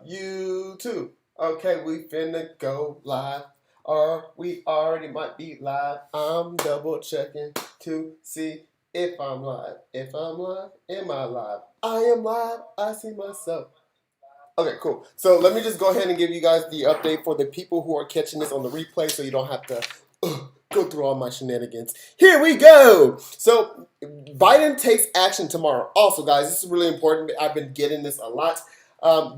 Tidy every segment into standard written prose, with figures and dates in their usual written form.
YouTube. Okay, we finna go live. Or we already might be live. I'm double checking to see if I'm live. If I'm live, am I live? I am live. I see myself. Okay, cool. So let me just go ahead and give you guys the update for the people who are catching this on the replay so you don't have to go through all my shenanigans. Here we go. So Biden takes action tomorrow. Also, guys, this is really important. I've been getting this a lot.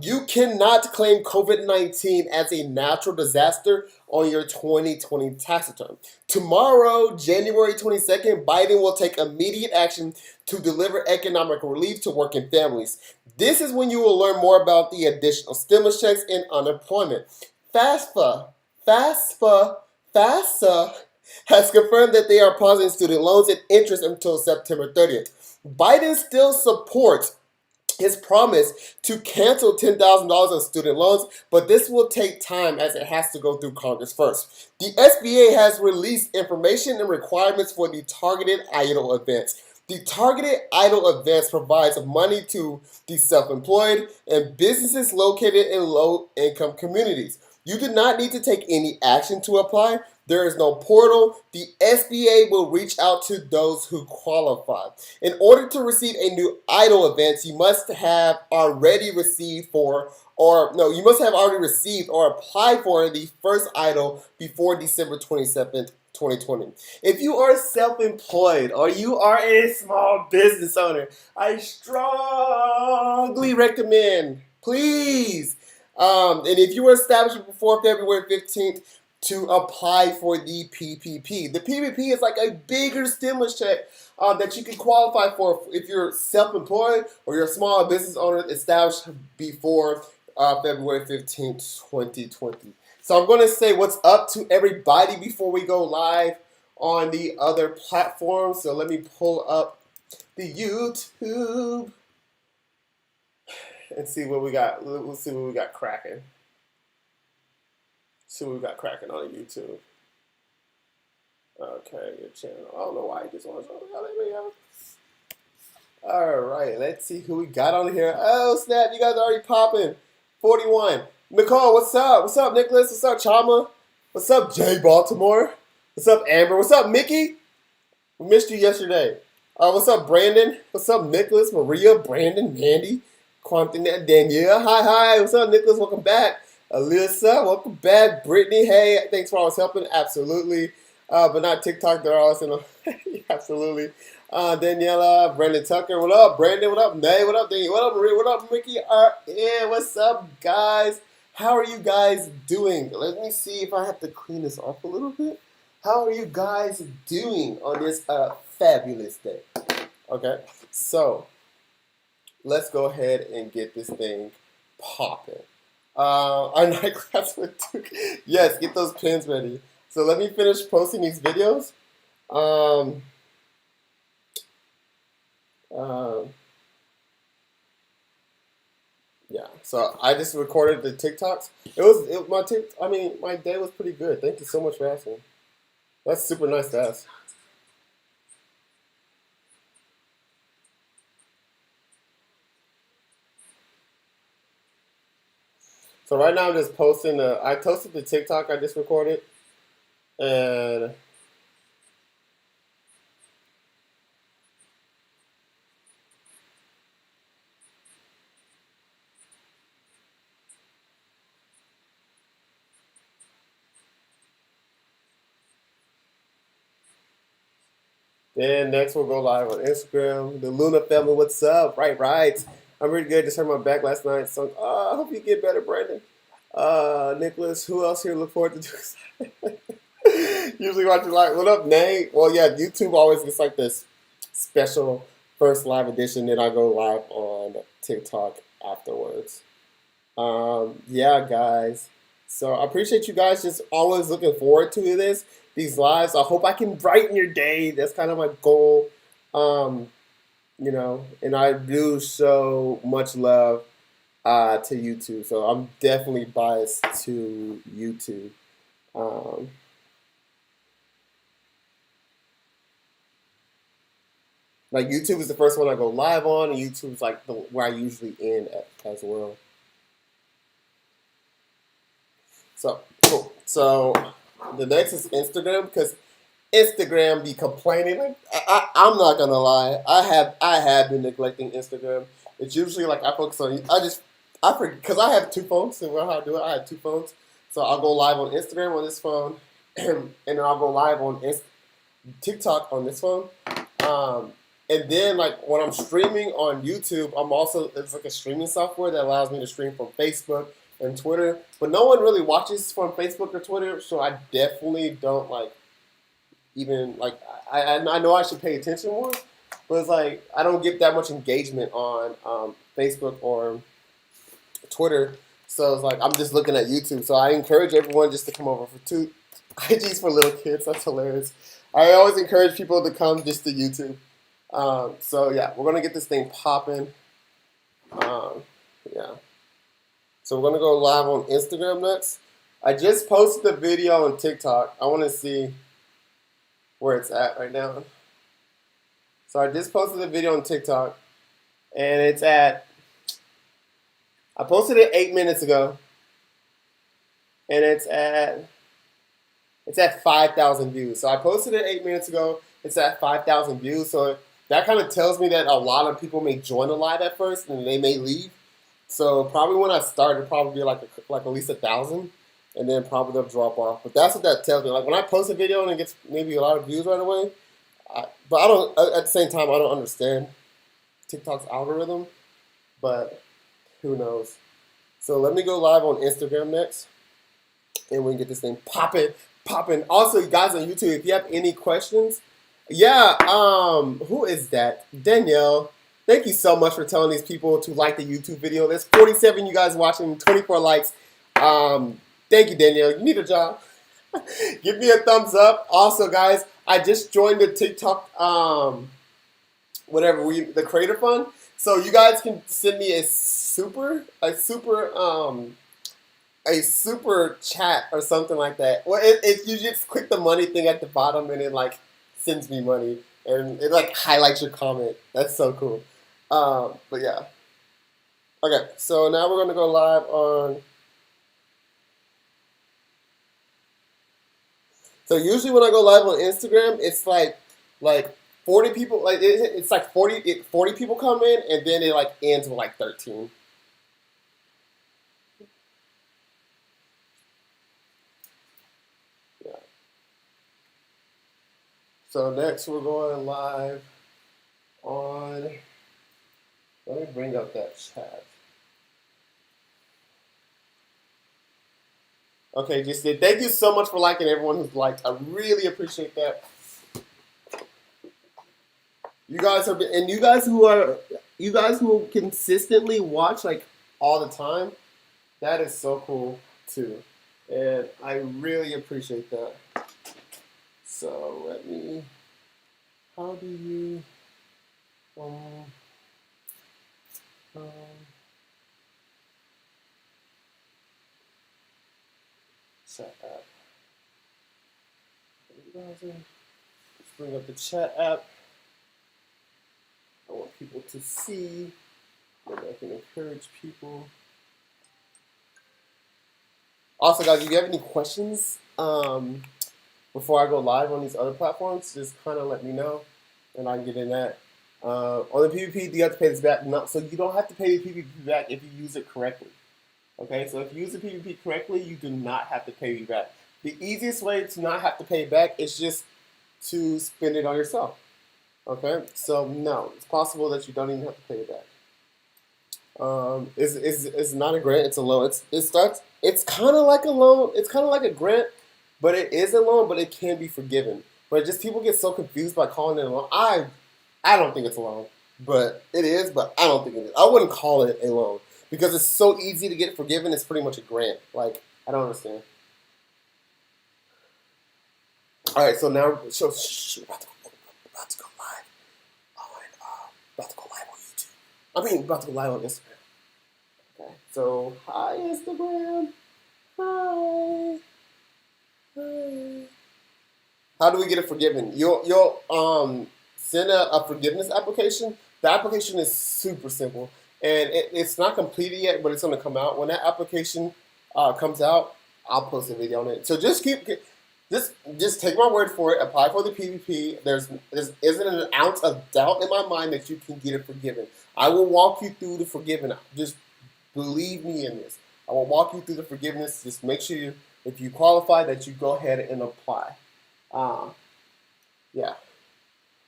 You cannot claim COVID-19 as a natural disaster on your 2020 tax return. Tomorrow, January 22nd, Biden will take immediate action to deliver economic relief to working families. This is when you will learn more about the additional stimulus checks and unemployment. FAFSA, FAFSA has confirmed that they are pausing student loans and interest until September 30th. Biden still supports his promise to cancel $10,000 of student loans, but this will take time as it has to go through Congress first. The SBA has released information and requirements for the targeted EIDL advance. The targeted EIDL advance provides money to the self-employed and businesses located in low-income communities. You do not need to take any action to apply. There is no portal. The SBA will reach out to those who qualify. In order to receive a new EIDL advance, you must have already received you must have already received or applied for the first EIDL before December 27th, 2020. If you are self-employed or you are a small business owner, I strongly recommend, please, and if you were established before February 15th, to apply for the PPP. The PPP is like a bigger stimulus check that you can qualify for if you're self-employed or you're a small business owner established before February 15th, 2020. So I'm going to say what's up to everybody before we go live on the other platforms. So let me pull up the YouTube and see what we got. We'll see what we got cracking. See what we got cracking on YouTube. Okay, your channel. I don't know why you just want to. All right, let's see who we got on here. Oh, snap, you guys are already popping. 41. Nicole, what's up? What's up, Nicholas? What's up, Chama? What's up, Jay Baltimore? What's up, Amber? What's up, Mickey? We missed you yesterday. What's up, Brandon? What's up, Nicholas, Maria, Brandon, Mandy, Quantin, Danielle? Hi. What's up, Nicholas? Welcome back. Alyssa, welcome back. Brittany, hey, thanks for always helping. Absolutely. But not TikTok. They're always in absolutely. Daniela, Brandon Tucker, what up? Brandon, what up? Nay, what up? Daniel, what up? Maria, what up? Mickey, yeah, what's up, guys? How are you guys doing? Let me see if I have to clean this up a little bit. How are you guys doing on this fabulous day? Okay, so let's go ahead and get this thing popping. Our night class with Duke. Yes, get those pins ready. So let me finish posting these videos. Yeah, so I just recorded the TikToks. My day was pretty good. Thank you so much for asking. That's super nice to ask. So right now I'm just posting. I posted the TikTok I just recorded, and then next we'll go live on Instagram. The Luna family, what's up? Right. I'm really good. Just hurt my back last night. So I hope you get better, Brandon. Nicholas, who else here look forward to doing? Usually watching live. What up, Nate? Well, yeah, YouTube always gets like this special first live edition. Then I go live on TikTok afterwards. Yeah, guys. So I appreciate you guys just always looking forward to these lives. I hope I can brighten your day. That's kind of my goal. Um, and I do so much love to YouTube. So I'm definitely biased to YouTube. Um, like YouTube is the first one I go live on, and YouTube is like where I usually end at as well. So cool. So the next is Instagram because Instagram be complaining. Like I'm not gonna lie, I have been neglecting Instagram. It's usually like I focus on. I forget because I have two phones. And how I do it, I have two phones. So I'll go live on Instagram on this phone, and then I'll go live on TikTok on this phone. Um, and then like when I'm streaming on YouTube, it's like a streaming software that allows me to stream from Facebook and Twitter. But no one really watches from Facebook or Twitter, so I definitely don't like even like I know I should pay attention more, but it's like I don't get that much engagement on Facebook or Twitter. So it's like I'm just looking at YouTube. So I encourage everyone just to come over for two IGs for little kids. That's hilarious. I always encourage people to come just to YouTube. So yeah, we're gonna get this thing popping. Yeah. So we're gonna go live on Instagram next. I just posted the video on TikTok. I want to see where it's at right now. So I just posted the video on TikTok, and it's at. I posted it 8 minutes ago, and it's at 5,000 views. So I posted it 8 minutes ago. It's at 5,000 views. So that kind of tells me that a lot of people may join the live at first, and they may leave. So probably when I start, it'll probably be like at least 1,000, and then probably they'll drop off. But that's what that tells me. Like when I post a video and it gets maybe a lot of views right away, but I don't. At the same time, I don't understand TikTok's algorithm. But who knows? So let me go live on Instagram next, and we can get this thing popping. Also, you guys on YouTube, if you have any questions, yeah. Who is that? Danielle. Thank you so much for telling these people to like the YouTube video. There's 47 you guys watching, 24 likes. Thank you, Danielle. You need a job. Give me a thumbs up. Also, guys, I just joined the TikTok, the Creator Fund. So you guys can send me a super chat or something like that. Well, you just click the money thing at the bottom and it like sends me money and it like highlights your comment. That's so cool. But yeah. Okay, so now we're gonna go live on. So usually when I go live on Instagram, it's like 40 people. Like it's like 40 people come in and then it like ends with like 13. Yeah. So next we're going live on. Let me bring up that chat. Okay, just did. Thank you so much for liking everyone who's liked. I really appreciate that. You guys have been, and you guys who consistently watch like all the time, that is so cool too. And I really appreciate that. So how do you, chat app. Let's bring up the chat app. I want people to see. Maybe I can encourage people. Also, guys, if you have any questions before I go live on these other platforms, just kind of let me know, and I can get in that. On the PPP, you have to pay this back. So you don't have to pay the PPP back if you use it correctly. Okay, so if you use the PPP correctly, you do not have to pay it back. The easiest way to not have to pay it back is just to spend it on yourself. Okay, so no, it's possible that you don't even have to pay it back. It's not a grant; it's a loan. It's kind of like a loan. It's kind of like a grant, but it is a loan, but it can be forgiven. But just people get so confused by calling it a loan. I don't think it's a loan, but it is. But I don't think it is. I wouldn't call it a loan because it's so easy to get forgiven. It's pretty much a grant. Like I don't understand. All right, so now about to go live on YouTube. About to go live on Instagram. Okay, so hi Instagram. Hi. How do we get it forgiven? You'll send a forgiveness application. The application is super simple, and it's not completed yet, but it's going to come out. When that application comes out, I'll post a video on it. So just take my word for it. Apply for the PPP. There isn't an ounce of doubt in my mind that you can get it forgiven. I will walk you through the forgiveness. Just believe me in this. I will walk you through the forgiveness. Just make sure if you qualify that you go ahead and apply. Yeah.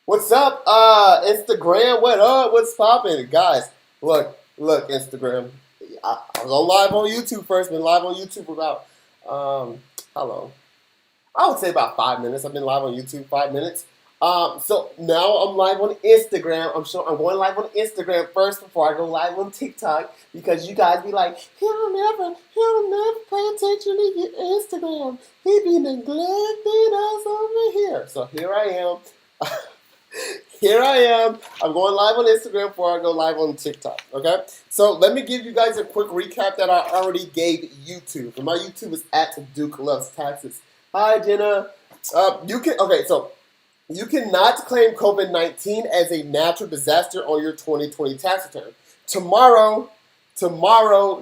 What's up, Instagram? What up? What's popping, guys? Look, Instagram. I was on live on YouTube first. Been live on YouTube for about how long? I would say about 5 minutes. I've been live on YouTube 5 minutes. So now I'm live on Instagram. I'm going live on Instagram first before I go live on TikTok because you guys be like, he'll never pay attention to your Instagram. He be neglecting us over here. So here I am. Here I am. I'm going live on Instagram before I go live on TikTok. Okay? So let me give you guys a quick recap that I already gave YouTube. And my YouTube is at Duke Loves Taxes. Hi, Jenna. You cannot claim COVID-19 as a natural disaster on your 2020 tax return. Tomorrow,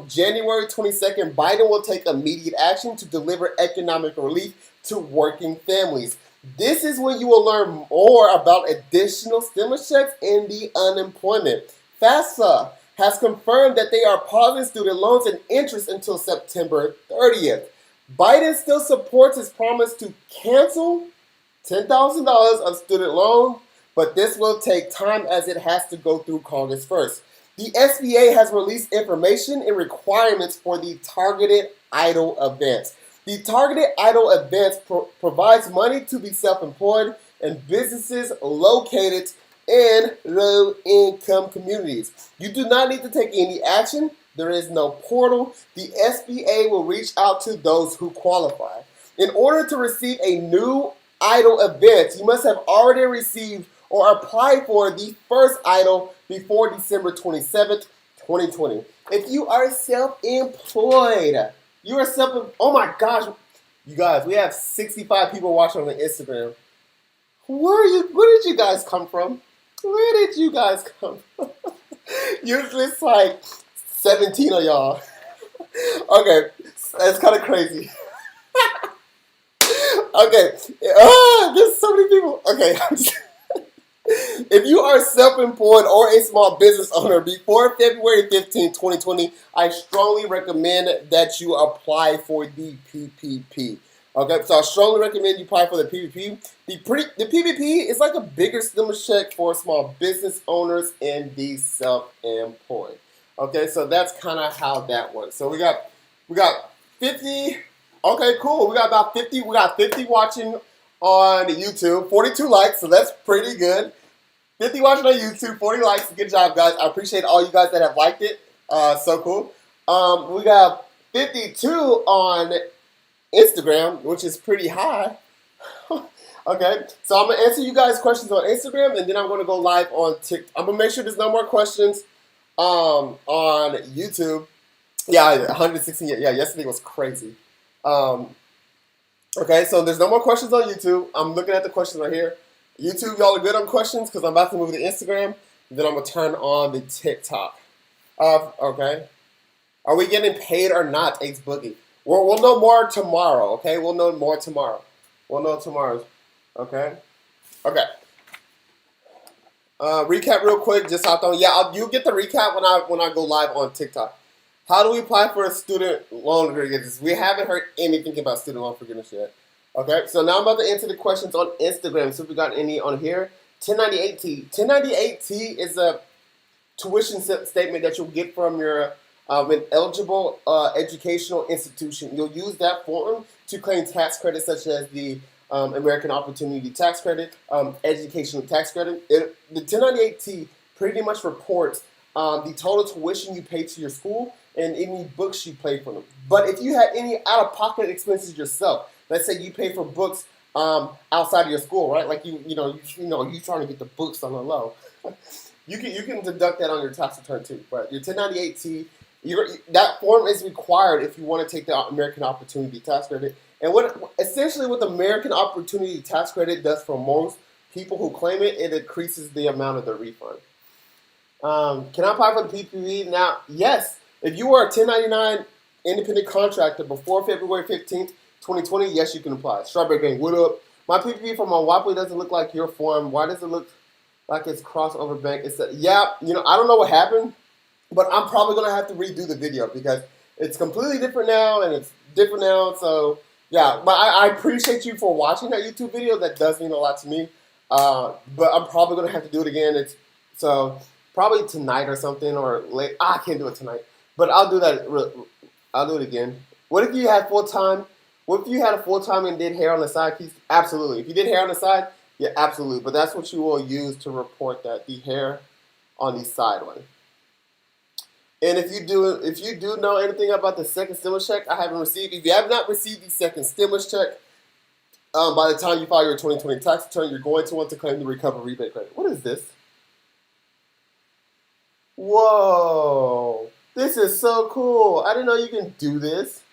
January 22nd, Biden will take immediate action to deliver economic relief to working families. This is when you will learn more about additional stimulus checks and the unemployment. FAFSA has confirmed that they are pausing student loans and interest until September 30th. Biden still supports his promise to cancel $10,000 of student loan, but this will take time as it has to go through Congress first. The SBA has released information and requirements for the targeted EIDL advance. The targeted EIDL advance provides money to the self-employed and businesses located in low-income communities. You do not need to take any action. There is no portal. The SBA will reach out to those who qualify. In order to receive a new EIDL advance, you must have already received or applied for the first EIDL before December 27th, 2020. If you are self-employed, oh my gosh, you guys, we have 65 people watching on Instagram. Where did you guys come from? Where did you guys come from? Usually it's like 17 of y'all. Okay, that's kind of crazy. Okay, there's so many people. Okay, if you are self-employed or a small business owner before February 15, 2020, I strongly recommend that you apply for the PPP. Okay, so I strongly recommend you apply for the PPP. The PPP is like a bigger stimulus check for small business owners and the self-employed. Okay, so that's kind of how that works. So we got 50. Okay, cool. We got 50 watching on YouTube, 42 likes, so that's pretty good. 50 watching on YouTube, 40 likes. Good job, guys. I appreciate all you guys that have liked it. So cool. We got 52 on Instagram, which is pretty high. Okay, so I'm going to answer you guys' questions on Instagram, and then I'm going to go live on TikTok. I'm going to make sure there's no more questions on YouTube. Yeah, 116. Yeah, yesterday was crazy. Okay, so there's no more questions on YouTube. I'm looking at the questions right here. YouTube, y'all are good on questions because I'm about to move to Instagram. Then I'm going to turn on the TikTok. Okay. Are we getting paid or not, Ace Boogie? We'll know more tomorrow, okay? We'll know more tomorrow. We'll know tomorrow, okay? Okay. Recap real quick, just hop on. Yeah, you'll get the recap when I go live on TikTok. How do we apply for a student loan forgiveness? We haven't heard anything about student loan forgiveness yet. Okay, so now I'm about to answer the questions on Instagram. So if we got any on here. 1098T. 1098T is a tuition statement that you'll get from your an eligible educational institution. You'll use that form to claim tax credits such as the American Opportunity Tax Credit, Educational Tax Credit. The 1098T pretty much reports the total tuition you pay to your school and any books you pay for them. But if you had any out-of-pocket expenses yourself, let's say you pay for books outside of your school, right? Like you trying to get the books on the low. You can deduct that on your tax return too. But your 1098T, that form is required if you want to take the American Opportunity Tax Credit. And essentially what the American Opportunity Tax Credit does for most people who claim it, it increases the amount of the refund. Can I apply for the PPP now? Yes. If you are a 1099 independent contractor before February 15th, 2020, yes, you can apply. Strawberry Gang, what up? My PPP from my Wapley doesn't look like your form. Why does it look like it's crossover bank? It's yeah, I don't know what happened, but I'm probably going to have to redo the video because it's completely different now and it's different now. So, yeah, but I appreciate you for watching that YouTube video. That does mean a lot to me. But I'm probably going to have to do it again. So probably tonight or something or late. I can't do it tonight, but I'll do that. I'll do it again. What if you had full-time? What if you had a full-time and did hair on the side? Absolutely. If you did hair on the side, yeah, absolutely. But that's what you will use to report that, the hair on the side one. And if you do know anything about the second stimulus check, I haven't received. If you have not received the second stimulus check, by the time you file your 2020 tax return, you're going to want to claim the recovery rebate credit. What is this? Whoa, this is so cool. I didn't know you can do this.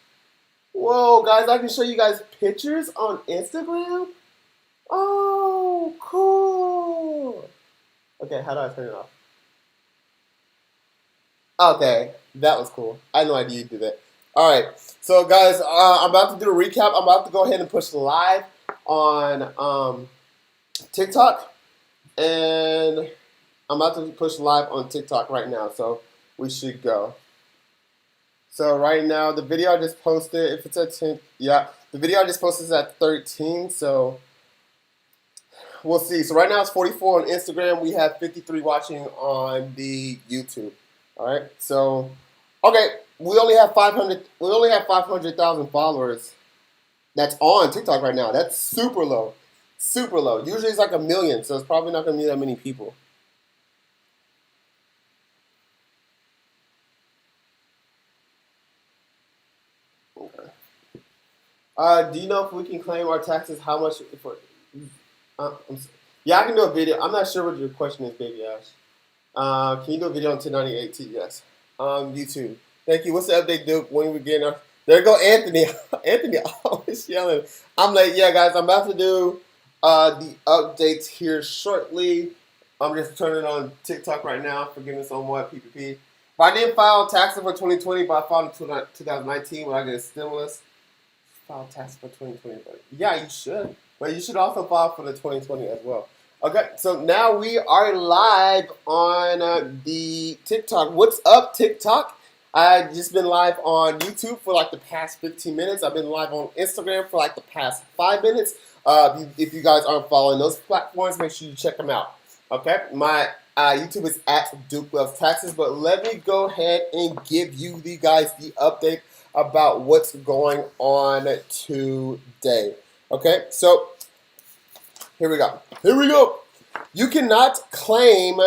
Whoa, guys, I can show you guys pictures on Instagram. Oh, cool. Okay, how do I turn it off? Okay, that was cool. I had no idea you did that. All right, so guys, I'm about to do a recap. I'm about to go ahead and push live on TikTok, and I'm about to push live on TikTok right now. So we should go. So right now, the video I just posted, if it's at 10, yeah, the video I just posted is at 13. So we'll see. So right now it's 44 on Instagram. We have 53 watching on the YouTube. All right. So, okay, we only have 500. We only have 500,000 followers. That's on TikTok right now. That's super low, super low. Usually it's like 1 million, so it's probably not gonna be that many people. Okay. Do you know if we can claim our taxes? How much for? Yeah, I can do a video. I'm not sure what your question is, Baby Ash. Can you do a video on 1098 TS? YouTube. Thank you. What's the update, Duke? When we get our... There you go, Anthony. Anthony always yelling. I'm like, yeah, guys, I'm about to do the updates here shortly. I'm just turning on TikTok right now. Forgiveness on what? PPP. But I didn't file taxes for 2020, but I filed in 2019 when I get a stimulus. File tax for 2020. But yeah, you should. But you should also file for the 2020 as well. Okay, so now we are live on the TikTok. What's up, TikTok? I've just been live on YouTube for like the past 15 minutes. I've been live on Instagram for like the past 5 minutes. If you guys aren't following those platforms, make sure you check them out. Okay, my YouTube is at Duke Loves Taxes. But let me go ahead and give you guys the update about what's going on today. Okay, so here we go. Here we go. You cannot claim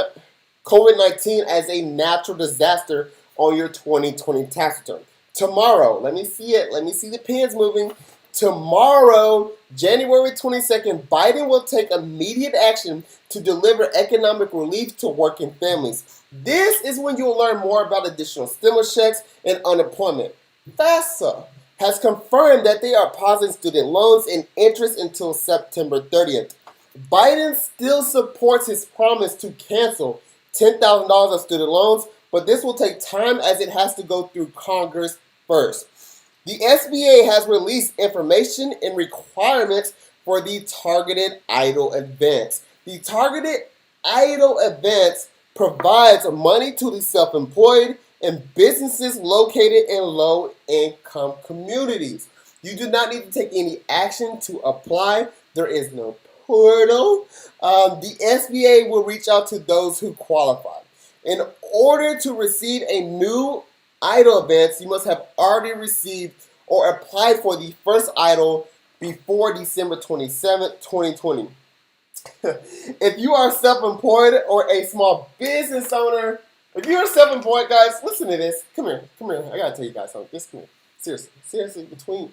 COVID-19 as a natural disaster on your 2020 tax return. Tomorrow, let me see it. Let me see the pins moving. Tomorrow, January 22nd, Biden will take immediate action to deliver economic relief to working families. This is when you'll learn more about additional stimulus checks and unemployment. FAFSA has confirmed that they are pausing student loans and interest until September 30th. Biden still supports his promise to cancel $10,000 of student loans, but this will take time as it has to go through Congress first. The SBA has released information and requirements for the targeted EIDL advance. The targeted EIDL advance provides money to the self-employed and businesses located in low-income communities. You do not need to take any action to apply. There is no portal. The SBA will reach out to those who qualify. In order to receive a new EIDL advance, you must have already received or applied for the first EIDL before December 27th, 2020. If you are self-employed or a small business owner, if you're self-employed, guys, listen to this. Come here. I gotta tell you guys something. Just come here. Seriously, between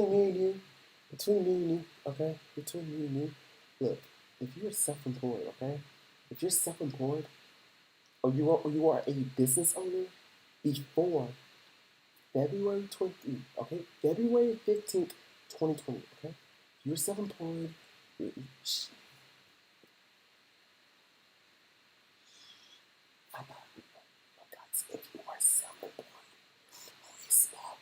me and you, okay? Between me and you. Look, if you're self-employed, okay? If you're self-employed, or you are a business owner, before February 15th, 2020, okay? If you're self-employed, if you are self-employed or a small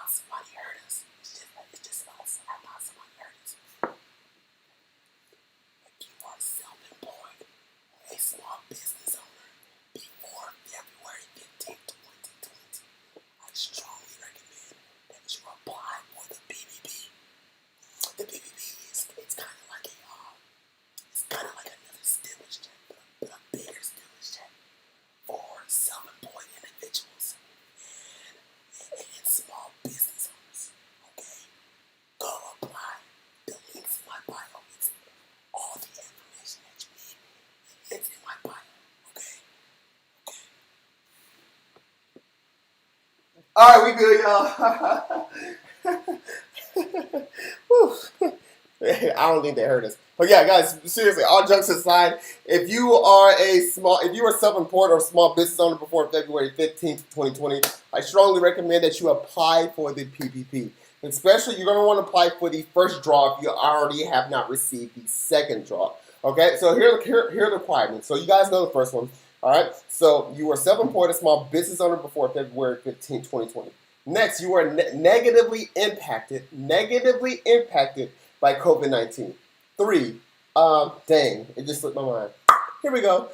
somebody heard us. It's just us. I thought somebody heard us. If you are self-employed, a small business owner, before February 15th, 2020, I strongly recommend that you apply for the PPP. The PPP it's kind of like another stimulus check, but a bigger stimulus check for self-employed individuals and small business owners. Okay, go apply. The link's in my bio. It's all the information that you need. It's in my bio. Okay. All right, we good, y'all. Whew. I don't think they heard us. But yeah, guys, seriously, all jokes aside, if you are self-employed or small business owner before February 15th, 2020, I strongly recommend that you apply for the PPP. Especially, you're going to want to apply for the first draw if you already have not received the second draw. Okay, so here are the requirements. So you guys know the first one. All right, so you are self-employed, a small business owner before February 15th, 2020. Next, you are negatively impacted by COVID-19. 3, dang, it just slipped my mind. Here we go.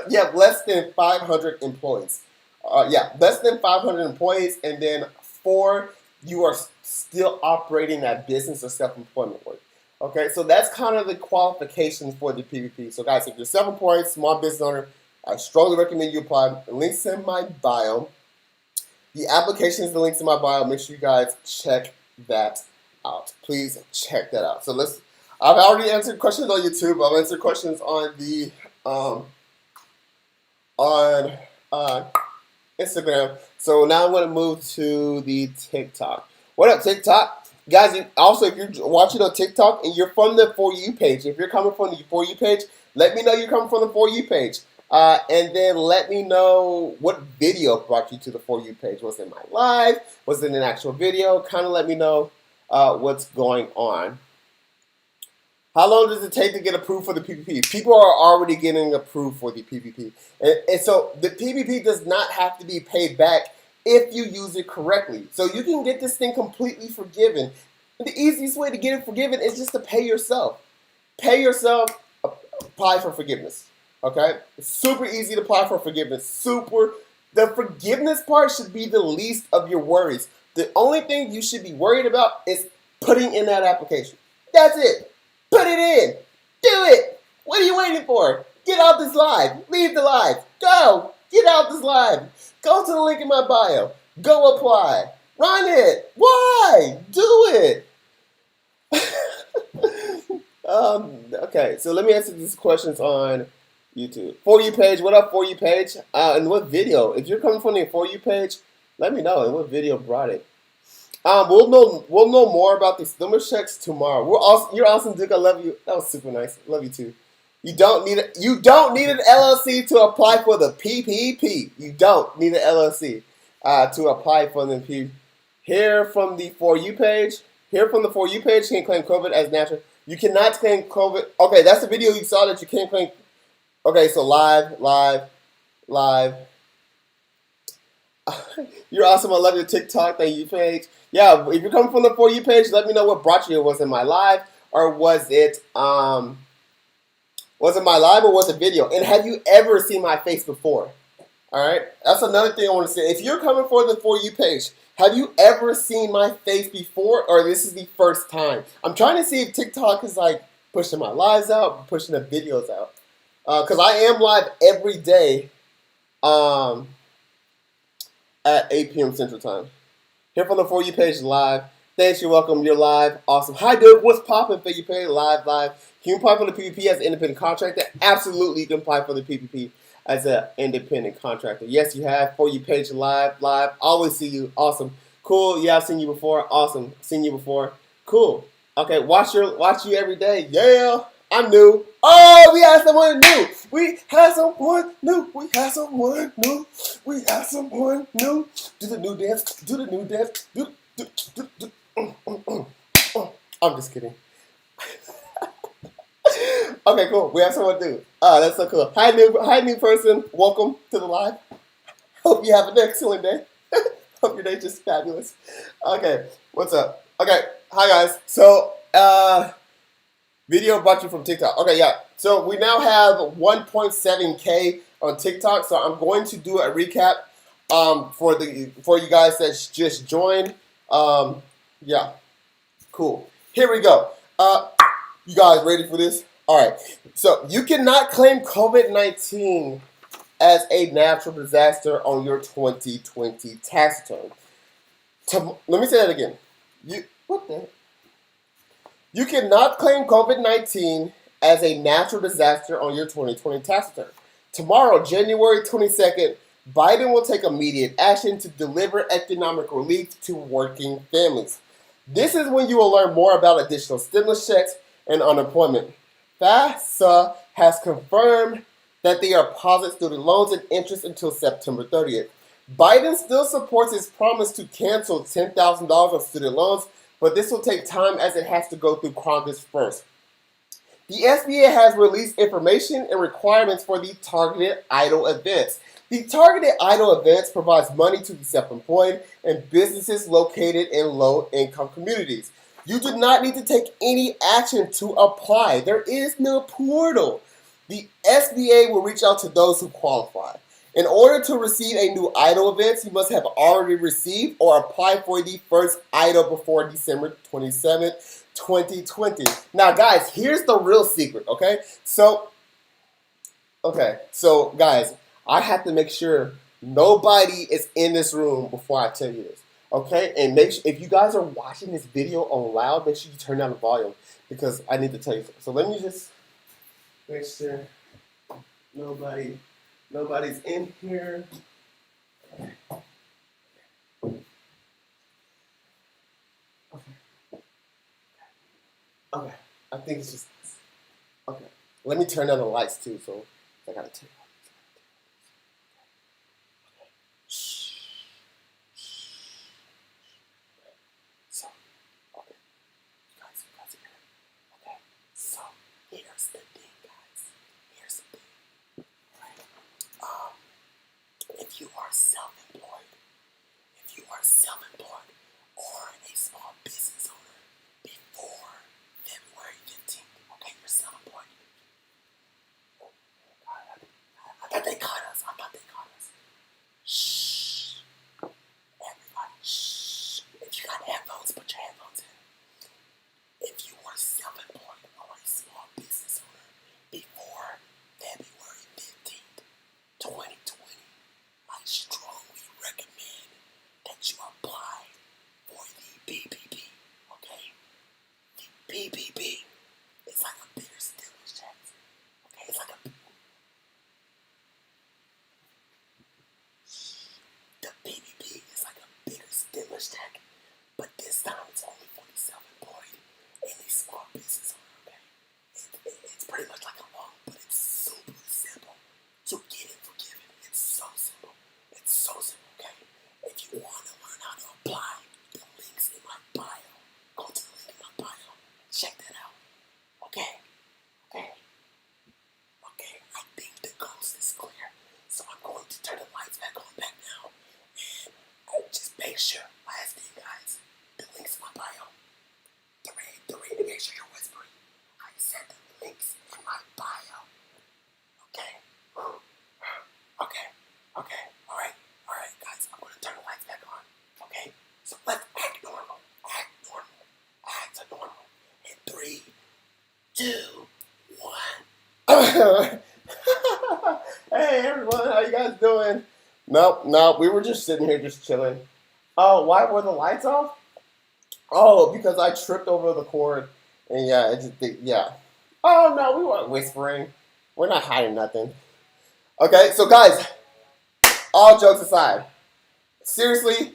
You have less than 500 employees. Less than 500 employees. And then 4, you are still operating that business or self-employment work. Okay, so that's kind of the qualifications for the PPP. So guys, if you're self-employed, small business owner, I strongly recommend you apply. The link's in my bio. The application is the links in my bio. Make sure you guys check that out. Please check that out. So I've already answered questions on YouTube. I've answered questions on the Instagram. So now I'm going to move to the TikTok. What up, TikTok? Guys, if you're watching on TikTok and you're from the For You page, if you're coming from the For You page, let me know you're coming from the For You page. And then let me know what video brought you to the For You page. Was it my live? Was it an actual video? Kind of let me know what's going on. How long does it take to get approved for the PPP? People are already getting approved for the PPP. And so the PPP does not have to be paid back if you use it correctly. So you can get this thing completely forgiven. And the easiest way to get it forgiven is just to pay yourself. Pay yourself, apply for forgiveness. Okay? It's super easy to apply for forgiveness. The forgiveness part should be the least of your worries. The only thing you should be worried about is putting in that application. That's it. Put it in. Do it. What are you waiting for? Get out this live. Leave the live. Go. Get out this live. Go to the link in my bio. Go apply. Run it. Why? Do it. Okay, so let me answer these questions on YouTube. For You page. What up, For You page? And what video? If you're coming from the For You page, let me know. And what video brought it? We'll know more about the stimulus checks tomorrow. You're awesome, Duke. I love you. That was super nice. Love you too. You don't need an LLC to apply for the PPP. You don't need an LLC to apply for the PPP. Here from the For You page. You can claim COVID as natural. You cannot claim COVID. Okay, that's the video you saw that you can't claim. Okay, so live. You're awesome. I love your TikTok. Thank you page. Yeah, if you're coming from the For You page, let me know what brought you. Was it my live or was it my live or was it video? And have you ever seen my face before? All right, that's another thing I want to say. If you're coming for the For You page, have you ever seen my face before, or this is the first time? I'm trying to see if TikTok is like pushing my lives out, pushing the videos out, because I am live every day at 8 p.m. Central Time. Here from the For You page live. Thanks, you're welcome. You're live. Awesome. Hi, dude. What's poppin'? For You page live. Can you apply for the PPP as an independent contractor? Absolutely, you can apply for the PPP as an independent contractor. Yes, you have. For You page live. Always see you. Awesome. Cool. Yeah, I've seen you before. Awesome. Seen you before. Cool. Okay, watch you every day. Yeah, I'm new. Oh, we have someone new. We have someone new. Do the new dance. I'm just kidding. Okay, cool. We have someone new. That's so cool. Hi, new person. Welcome to the live. Hope you have an excellent day. Hope your day's just fabulous. Okay, what's up? Okay, hi guys. So, video brought you from TikTok. Okay, yeah. So we now have 1.7K on TikTok. So I'm going to do a recap for you guys that just joined. Yeah, cool. Here we go. You guys ready for this? All right. So you cannot claim COVID-19 as a natural disaster on your 2020 tax return. Let me say that again. What the? You cannot claim COVID-19 as a natural disaster on your 2020 tax return. Tomorrow, January 22nd, Biden will take immediate action to deliver economic relief to working families. This is when you will learn more about additional stimulus checks and unemployment. FAFSA has confirmed that they are pausing student loans and interest until September 30th. Biden still supports his promise to cancel $10,000 of student loans, but this will take time as it has to go through Congress first. The SBA has released information and requirements for the targeted EIDL events. The targeted EIDL events provides money to the self-employed and businesses located in low-income communities. You do not need to take any action to apply. There is no portal. The SBA will reach out to those who qualify. In order to receive a new EIDL event, you must have already received or applied for the first EIDL before December 27th, 2020. Now, guys, here's the real secret, okay? So, guys, I have to make sure nobody is in this room before I tell you this, okay? And make sure, if you guys are watching this video on loud, make sure you turn down the volume because I need to tell you something. So let me just make sure nobody's in here. Okay, I think it's just okay. Let me turn down the lights too, so I gotta turn. Shh. So, okay, you guys are here. Okay, so here's the thing, guys. Here's the thing. Right. If you are self-employed, or a small business owner before February 15th, okay, you're self-employed. I thought they caught us. Shh. Everybody, shh. If you got headphones, put your headphones in. If you are self-employed or a small business owner before February 15th, 2020, I strongly recommend that you apply for the PPP, okay? The PPP is like a bigger stimulus check, okay? It's like the PPP is like a bigger stimulus check, but this time it's only for the self-employed and the small business owner, okay? It's pretty much like a loan, but it's super simple to get it forgiven. It's so simple. Okay? If you want to learn how to apply, the link's in my bio. Go to the link in my bio. Check that out. Okay? I think the coast is clear. So I'm going to turn the lights back on now. And just make sure, last thing, guys, the link's in my bio. The rain, make sure you're whispering. I said the link's in my bio. Okay? Okay. All right, guys. I'm gonna turn the lights back on. Okay? So let's act normal. Act normal. In 3, 2, 1. Hey everyone, how you guys doing? Nope. We were just sitting here, just chilling. Oh, why were the lights off? Oh, because I tripped over the cord, and yeah. Oh no, we weren't whispering. We're not hiding nothing. Okay, so guys, all jokes aside, seriously,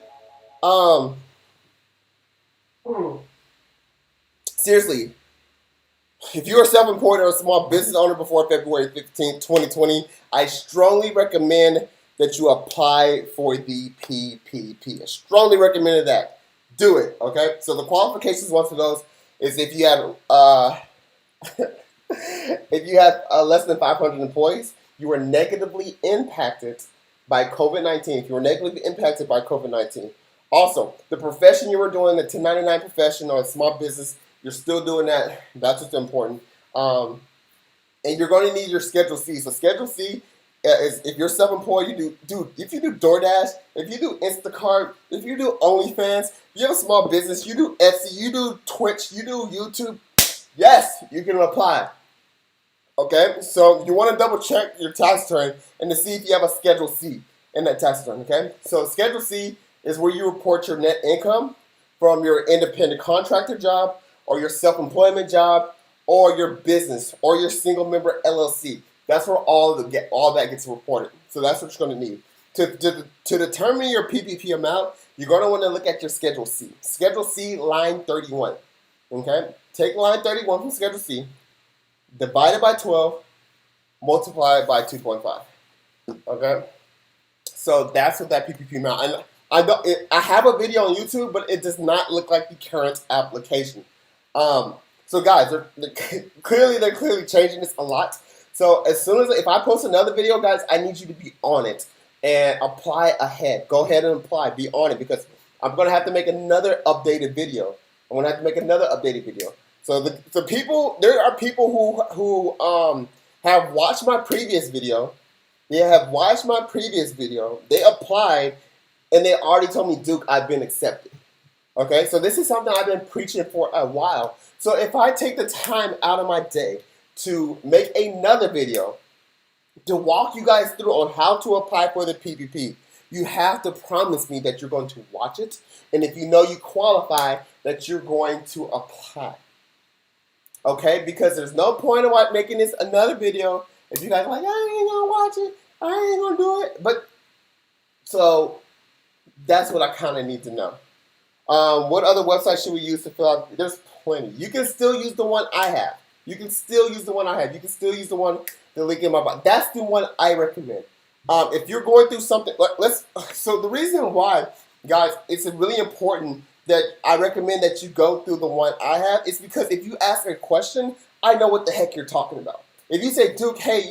if you are self-employed or a small business owner before February 15th, 2020, I strongly recommend that you apply for the PPP. I strongly recommend that. Do it, okay? So the qualifications, one of those, is if you have less than 500 employees, you are negatively impacted by COVID-19, if you were negatively impacted by COVID-19. Also, the profession you were doing, the 1099 profession or a small business, you're still doing that. That's what's important. And you're going to need your Schedule C. So Schedule C is if you're self-employed, if you do DoorDash, if you do Instacart, if you do OnlyFans, if you have a small business, you do Etsy, you do Twitch, you do YouTube, yes, you can apply. Okay, so you want to double check your tax return and to see if you have a Schedule C in that tax return. Okay, so Schedule C is where you report your net income from your independent contractor job or your self-employment job or your business or your single member LLC. That's where all that gets reported. So that's what you're going to need. To determine your PPP amount, you're going to want to look at your Schedule C. Schedule C, line 31. Okay, take line 31 from Schedule C, divide it by 12, multiply it by 2.5. Okay, so that's what that PPP amount. And I have a video on YouTube, but it does not look like the current application. So guys, they're clearly changing this a lot. So as soon as if I post another video, guys, I need you to be on it and apply ahead. Go ahead and apply. Be on it because I'm gonna have to make another updated video. I'm gonna have to make another updated video. So there are people who have watched my previous video. They have watched my previous video. They applied, and they already told me, Duke, I've been accepted. Okay, so this is something I've been preaching for a while. So if I take the time out of my day to make another video to walk you guys through on how to apply for the PPP, you have to promise me that you're going to watch it, and if you know you qualify, that you're going to apply. Okay, because there's no point in making this another video if you guys are like, I ain't gonna watch it, I ain't gonna do it. But so that's what I kind of need to know. What other website should we use to fill out? There's plenty. You can still use the one I have. You can still use the one I have. You can still use the one, the link in my bio. That's the one I recommend. If you're going through something, so the reason why, guys, it's really important that I recommend that you go through the one I have is because if you ask a question, I know what the heck you're talking about. If you say, Duke, hey,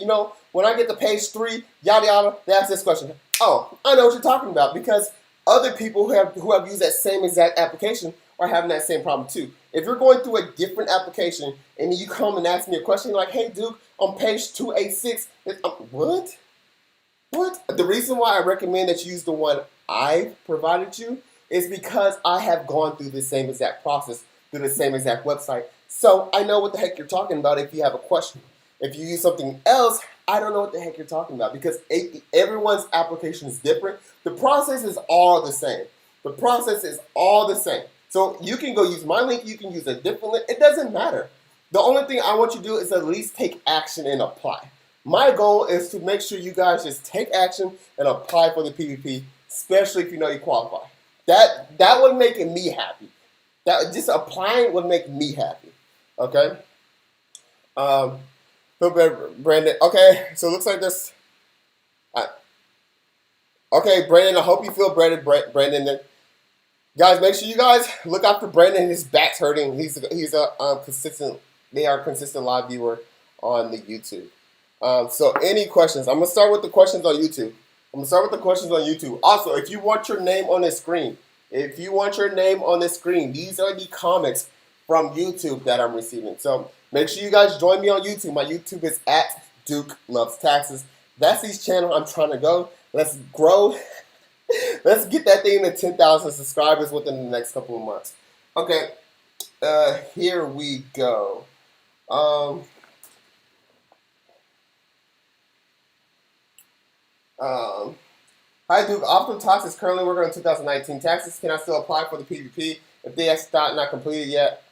when I get to page 3, yada yada, they ask this question. Oh, I know what you're talking about because other people who have used that same exact application are having that same problem too. If you're going through a different application and you come and ask me a question like, hey, Duke, on page 286, what? The reason why I recommend that you use the one I provided you is because I have gone through the same exact process through the same exact website. So I know what the heck you're talking about if you have a question. If you use something else, I don't know what the heck you're talking about because everyone's application is different. The process is all the same. The process is all the same. So you can go use my link, you can use a different link. It doesn't matter. The only thing I want you to do is at least take action and apply. My goal is to make sure you guys just take action and apply for the PPP, especially if you know you qualify. That would make me happy. That just applying would make me happy. Okay. Brandon. Okay, so it looks like this. Okay, Brandon. I hope you feel Brandon. Guys, make sure you guys look out for Brandon. His back's hurting. He's a consistent. They are a consistent live viewer on the YouTube. So any questions? I'm gonna start with the questions on YouTube. Also, if you want your name on the screen, these are the comments from YouTube that I'm receiving. So make sure you guys join me on YouTube. My YouTube is at Duke Loves Taxes. That's his channel. I'm trying to go. Let's grow. Let's get that thing to 10,000 subscribers within the next couple of months. Okay, here we go. Hi Duke, Optimal Talks is currently working on 2019 taxes. Can I still apply for the PPP if they have not completed yet?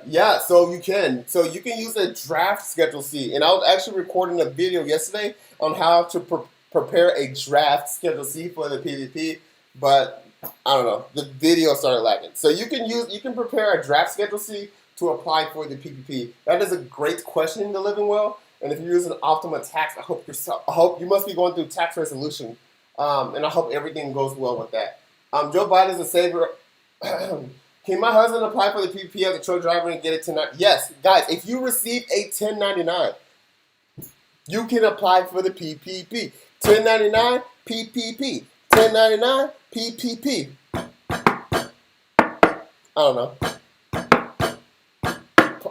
Yeah, so you can. So you can use a draft Schedule C. And I was actually recording a video yesterday on how to prepare a draft Schedule C for the PPP, but I don't know, the video started lagging. So you can prepare a draft Schedule C to apply for the PPP. That is a great question in the Living Well. And if you're using Optima Tax, I hope you must be going through tax resolution. And I hope everything goes well with that. Joe Biden's a savior. Can my husband apply for the PPP as a truck driver and get it tonight? Yes, guys, if you receive a 1099, you can apply for the PPP. 1099, PPP. 1099, PPP. I don't know.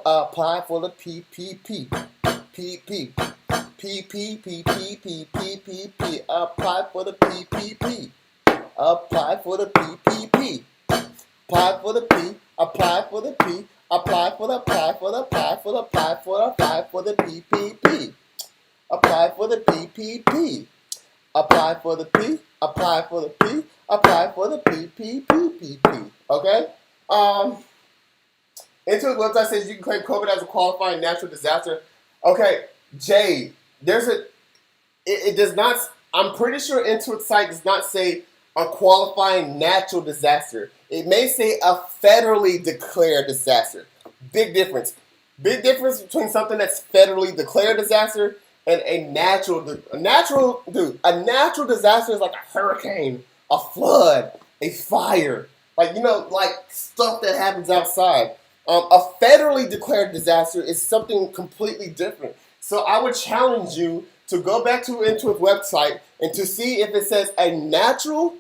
Apply for the PPP. PP. PPP. Apply for the PPP. Apply for the PPP. Apply for the P. Apply for the P. Apply for the PPP. Apply for the PPP. Apply for the P. Apply for the P. Apply for the PPP. Okay? Intuit's website says you can claim COVID as a qualifying natural disaster. Okay, Jay, it does not, I'm pretty sure Intuit's site does not say a qualifying natural disaster. It may say a federally declared disaster. Big difference. Big difference between something that's federally declared disaster and a natural disaster is like a hurricane, a flood, a fire. Like, like stuff that happens outside. A federally declared disaster is something completely different. So I would challenge you to go back to Intuit's website and to see if it says a natural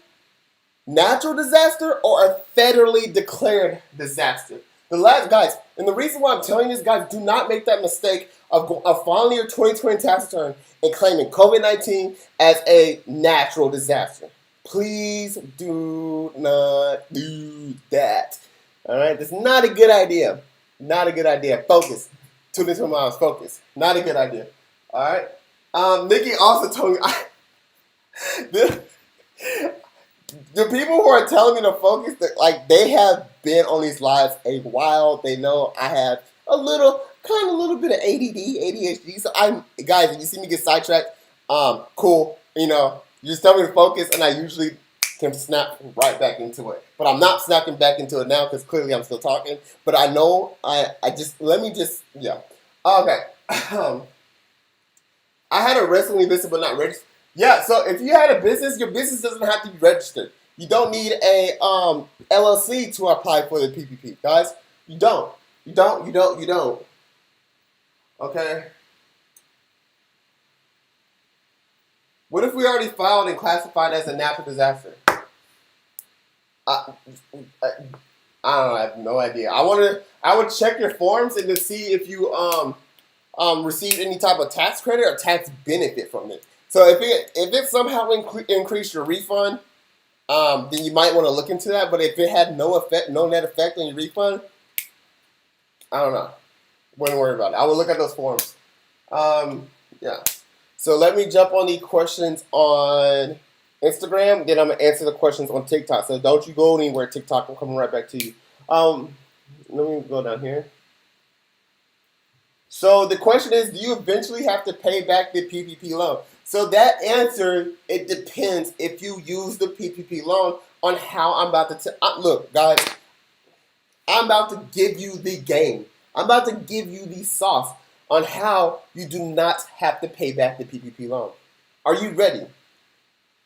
disaster or a federally declared disaster. Guys, and the reason why I'm telling you this, guys, do not make that mistake of filing your 2020 tax return and claiming COVID-19 as a natural disaster. Please do not do that. All right, that's not a good idea. Not a good idea. Focus. 2 to 2 miles. Focus. Not a good idea. All right. Nikki also told me the people who are telling me to focus, they have been on these lives a while. They know I have a little bit of ADD, ADHD. So guys, if you see me get sidetracked, cool. You just tell me to focus, and I usually can snap right back into it. But I'm not snapping back into it now because clearly I'm still talking. But I know yeah. Okay. I had a wrestling business but not registered. Yeah, so if you had a business, your business doesn't have to be registered. You don't need a LLC to apply for the PPP, guys. You don't. Okay. What if we already filed and classified as a natural disaster? I don't know. I have no idea. I would check your forms and to see if you received any type of tax credit or tax benefit from it. So if it somehow increased your refund, then you might want to look into that. But if it had no net effect on your refund, I don't know. Wouldn't worry about it. I would look at those forms. Yeah. So let me jump on the questions on Instagram. Then I'm gonna answer the questions on TikTok. So don't you go anywhere, TikTok. I'm coming right back to you. Let me go down here. So the question is, do you eventually have to pay back the PPP loan? So that answer, it depends if you use the PPP loan on how I'm about to look, guys, I'm about to give you the game. I'm about to give you the sauce on how you do not have to pay back the PPP loan. Are you ready?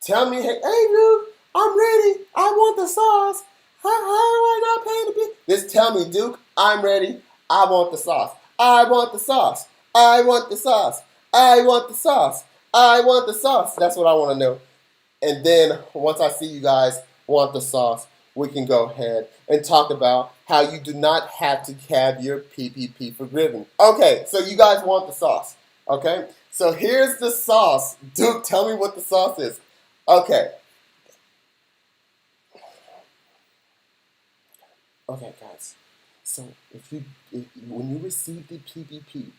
Tell me, hey, dude, I'm ready. I want the sauce. How do I not pay the PPP? Just tell me, Duke, I'm ready. I want the sauce. I want the sauce. I want the sauce. I want the sauce. I want the sauce. That's what I want to know. And then once I see you guys want the sauce, we can go ahead and talk about how you do not have to have your PPP forgiven. Okay, so you guys want the sauce. Okay, so here's the sauce. Duke, tell me what the sauce is. Okay. Okay, guys. So when you receive the PPP,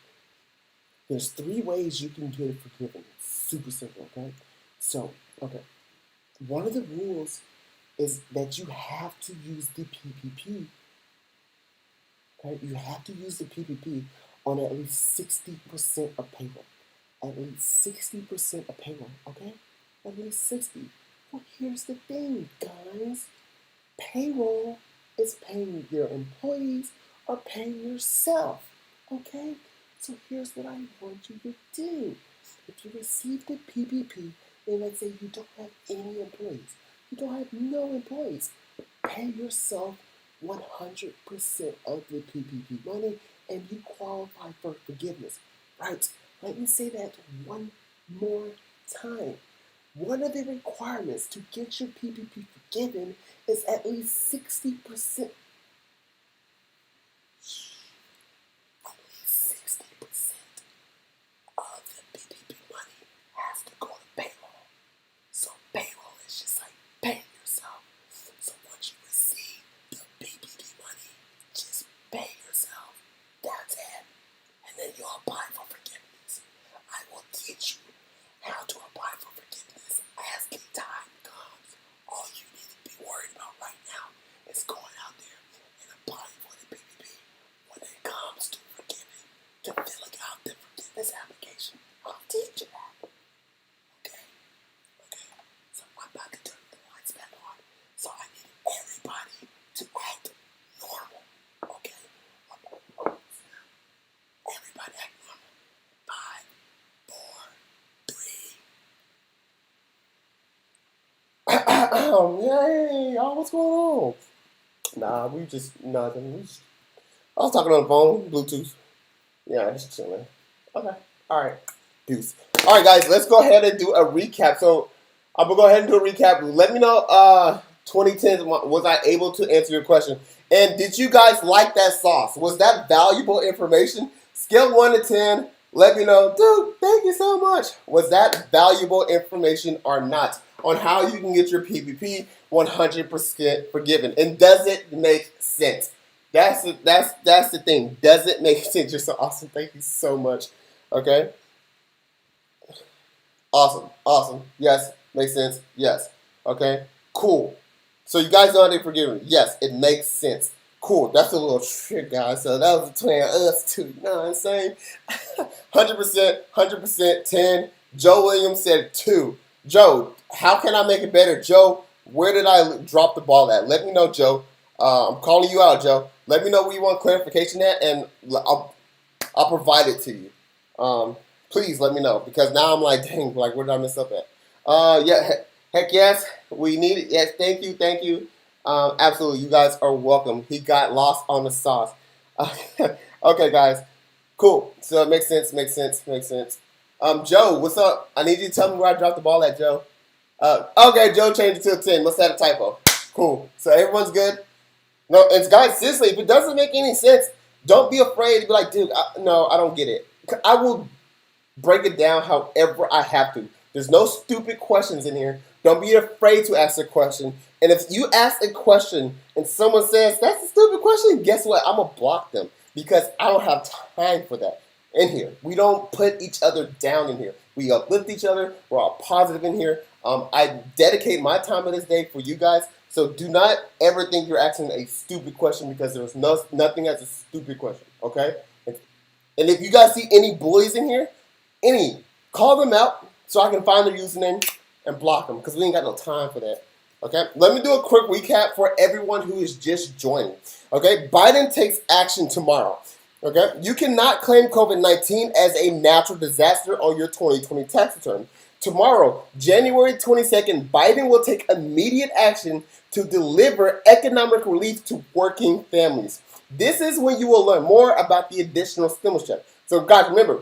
there's 3 ways you can get it forgiven. It's super simple, okay? So, okay. One of the rules is that you have to use the PPP. Okay? You have to use the PPP on at least 60% of payroll. At least 60% of payroll, okay? At least 60. Well, here's the thing, guys. Payroll is paying your employees or paying yourself, okay? So here's what I want you to do. If you receive the PPP, and let's say you don't have any employees, you don't have no employees, pay yourself 100% of the PPP money, and you qualify for forgiveness. Right? Let me say that one more time. One of the requirements to get your PPP forgiven is at least 60%. At least 60% of the PPP money has to go to payroll. So payroll is just like paying yourself. So once you receive the PPP money, just pay yourself. That's it. And then you'll apply for forgiveness. I will teach you how to apply for forgiveness as the time comes. All you need to be worried about right now is going out there and applying for the PPP. When it comes to forgiving, to filling out the forgiveness application, I'll teach you that. Okay? Okay? So I'm about to turn the lights back on. So I need everybody to act normal. Okay? Everybody act normal. 5, 4, 3. Yay! Oh, what's going on? Nah, we just nothing. I was talking on the phone, Bluetooth. Yeah, just chilling. Okay. All right. Deuce. All right, guys, let's go ahead and do a recap. So I'm gonna go ahead and do a recap. Let me know. 2010 was I able to answer your question? And did you guys like that sauce? Was that valuable information? Scale 1 to 10. Let me know, dude. Thank you so much. Was that valuable information or not on how you can get your PPP 100% forgiven? And does it make sense? That's the thing. Does it make sense? You're so awesome. Thank you so much. Okay. Awesome. Yes. Makes sense. Yes. Okay. Cool. So you guys know how to forgive me? Yes, it makes sense. Cool. That's a little trick, guys. So that was between us two. You know what I'm saying? 100%, 10. Joe Williams said 2. Joe, how can I make it better? Joe, where did I drop the ball at? Let me know, Joe. I'm calling you out, Joe. Let me know where you want clarification at, and I'll provide it to you. Please let me know, because now I'm like, dang, like where did I mess up at? Yeah, heck yes, we need it. Yes, thank you. Absolutely, you guys are welcome. He got lost on the sauce. Okay, guys, cool. So it makes sense. Joe, what's up? I need you to tell me where I dropped the ball at, Joe. Okay, Joe changed it to a 10. Must have a typo. Cool. So everyone's good. No, and guys, seriously, if it doesn't make any sense, don't be afraid to be like, dude, no, I don't get it. I will break it down however I have to. There's no stupid questions in here. Don't be afraid to ask a question. And if you ask a question and someone says, that's a stupid question, guess what? I'm going to block them because I don't have time for that in here. We don't put each other down in here. We uplift each other. We're all positive in here. I dedicate my time of this day for you guys. So do not ever think you're asking a stupid question, because there's nothing as a stupid question, okay? And if you guys see any bullies in here, call them out so I can find their username and block them, because we ain't got no time for that, okay? Let me do a quick recap for everyone who is just joining, okay? Biden takes action tomorrow, okay? You cannot claim COVID-19 as a natural disaster on your 2020 tax return. Tomorrow, January 22nd, Biden will take immediate action to deliver economic relief to working families. This is when you will learn more about the additional stimulus check. So guys, remember,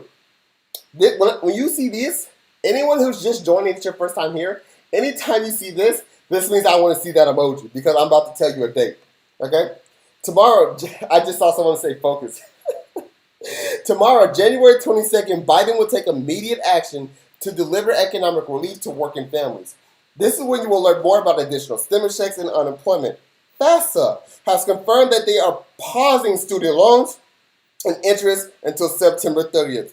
when you see this, anyone who's just joining, it's your first time here, anytime you see this means I want to see that emoji, because I'm about to tell you a date, okay? Tomorrow, I just saw someone say focus. Tomorrow, January 22nd, Biden will take immediate action to deliver economic relief to working families. This is when you will learn more about additional stimulus checks and unemployment. FAFSA has confirmed that they are pausing student loans and interest until September 30th.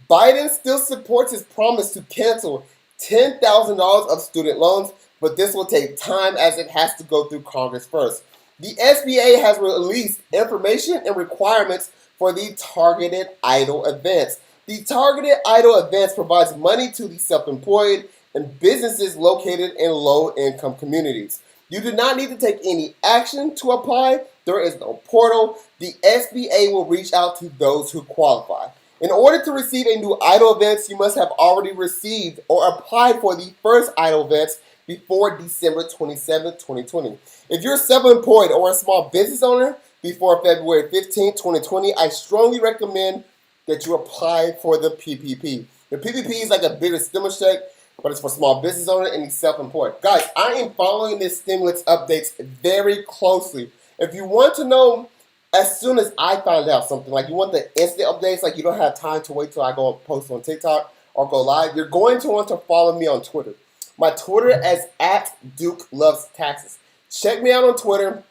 Biden still supports his promise to cancel $10,000 of student loans, but this will take time as it has to go through Congress first. The SBA has released information and requirements for the Targeted EIDL Advance. The Targeted EIDL Advance provides money to the self-employed and businesses located in low-income communities. You do not need to take any action to apply. There is no portal. The SBA will reach out to those who qualify. In order to receive a new EIDL advance, you must have already received or applied for the first EIDL advance before December 27, 2020. If you're self-employed or a small business owner before February 15, 2020, I strongly recommend that you apply for the PPP. The PPP is like a bigger stimulus check. but it's for small business owners and the self-employed. Guys, I am following this stimulus updates very closely. If you want to know as soon as I find out something, like you want the instant updates, like you don't have time to wait till I go post on TikTok or go live, you're going to want to follow me on Twitter. My Twitter is at Duke Loves Taxes. Check me out on Twitter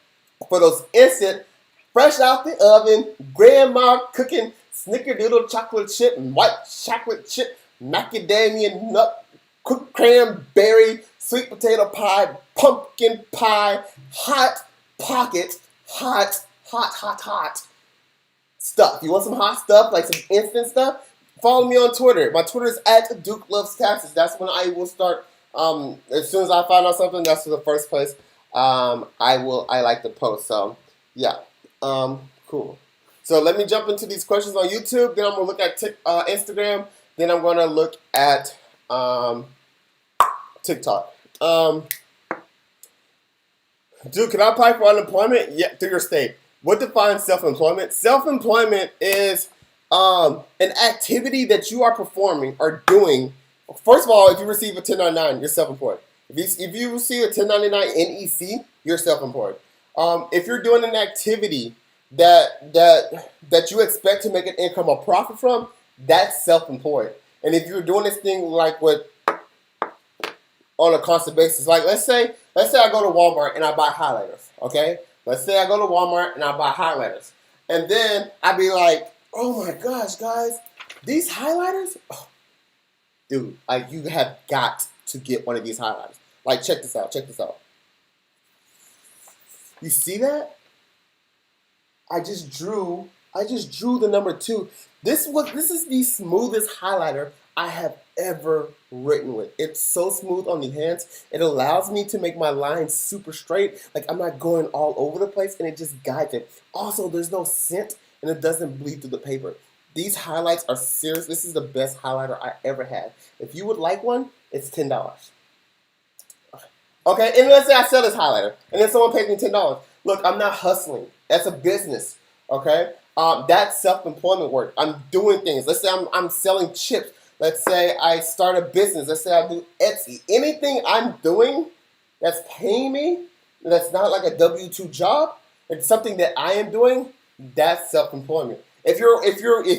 for those instant, fresh out the oven, grandma cooking snickerdoodle chocolate chip and white chocolate chip, macadamia nut, cooked cranberry, sweet potato pie, pumpkin pie, hot pocket, hot stuff. You want some hot stuff, like some instant stuff? Follow me on Twitter. My Twitter is at Duke Loves Taxes. That's when I will start. As soon as I find out something, that's the first place I like to post. So yeah, cool. So let me jump into these questions on YouTube. Then I'm gonna look at Instagram. Then I'm gonna look at TikTok. Dude, can I apply for unemployment? Yeah, through your state. What defines self-employment? Self-employment is an activity that you are performing or doing. First of all, if you receive a 1099, you're self-employed. If you receive a 1099 NEC, you're self-employed. If you're doing an activity that you expect to make an income or profit from, that's self-employed. And if you're doing this thing like on a constant basis, like let's say I go to Walmart and I buy highlighters, okay? Let's say I go to Walmart and I buy highlighters. And then I be like, oh my gosh, guys, these highlighters, oh, dude, like you have got to get one of these highlighters. Like check this out. You see that? I just drew the number 2. This is the smoothest highlighter I have ever written with. It's so smooth on the hands. It allows me to make my lines super straight. Like I'm not going all over the place, and it just guides it. Also, there's no scent, and it doesn't bleed through the paper. These highlights are serious. This is the best highlighter I ever had. If you would like one, it's $10. Okay, and let's say I sell this highlighter, and then someone pays me $10. Look, I'm not hustling. That's a business. Okay, that's self-employment work. I'm doing things. Let's say I'm selling chips. Let's say I start a business. Let's say I do Etsy. Anything I'm doing that's paying me, that's not like a W-2 job, it's something that I am doing, that's self-employment. If